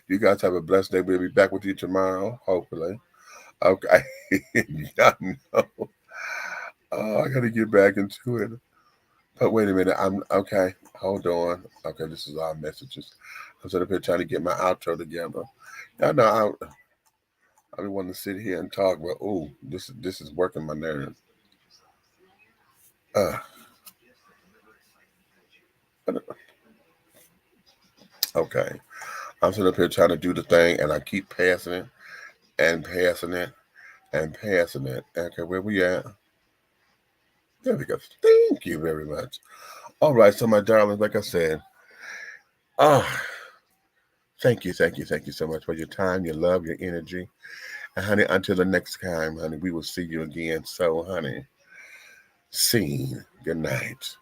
You guys have a blessed day. We'll be back with you tomorrow, hopefully. Okay. Y'all know. Oh, I got to get back into it. But wait a minute. I'm okay. Hold on. Okay, this is our messages. I'm sitting up here trying to get my outro together. Y'all know I be wanting to sit here and talk, but oh, this is working my nerves. Okay. I'm sitting up here trying to do the thing, and I keep passing it and passing it and passing it. Okay, where we at? There we go. Thank you very much. All right, so my darlings, like I said, thank you so much for your time, your love, your energy. And honey, until the next time, honey, we will see you again. So, honey, scene. Good night.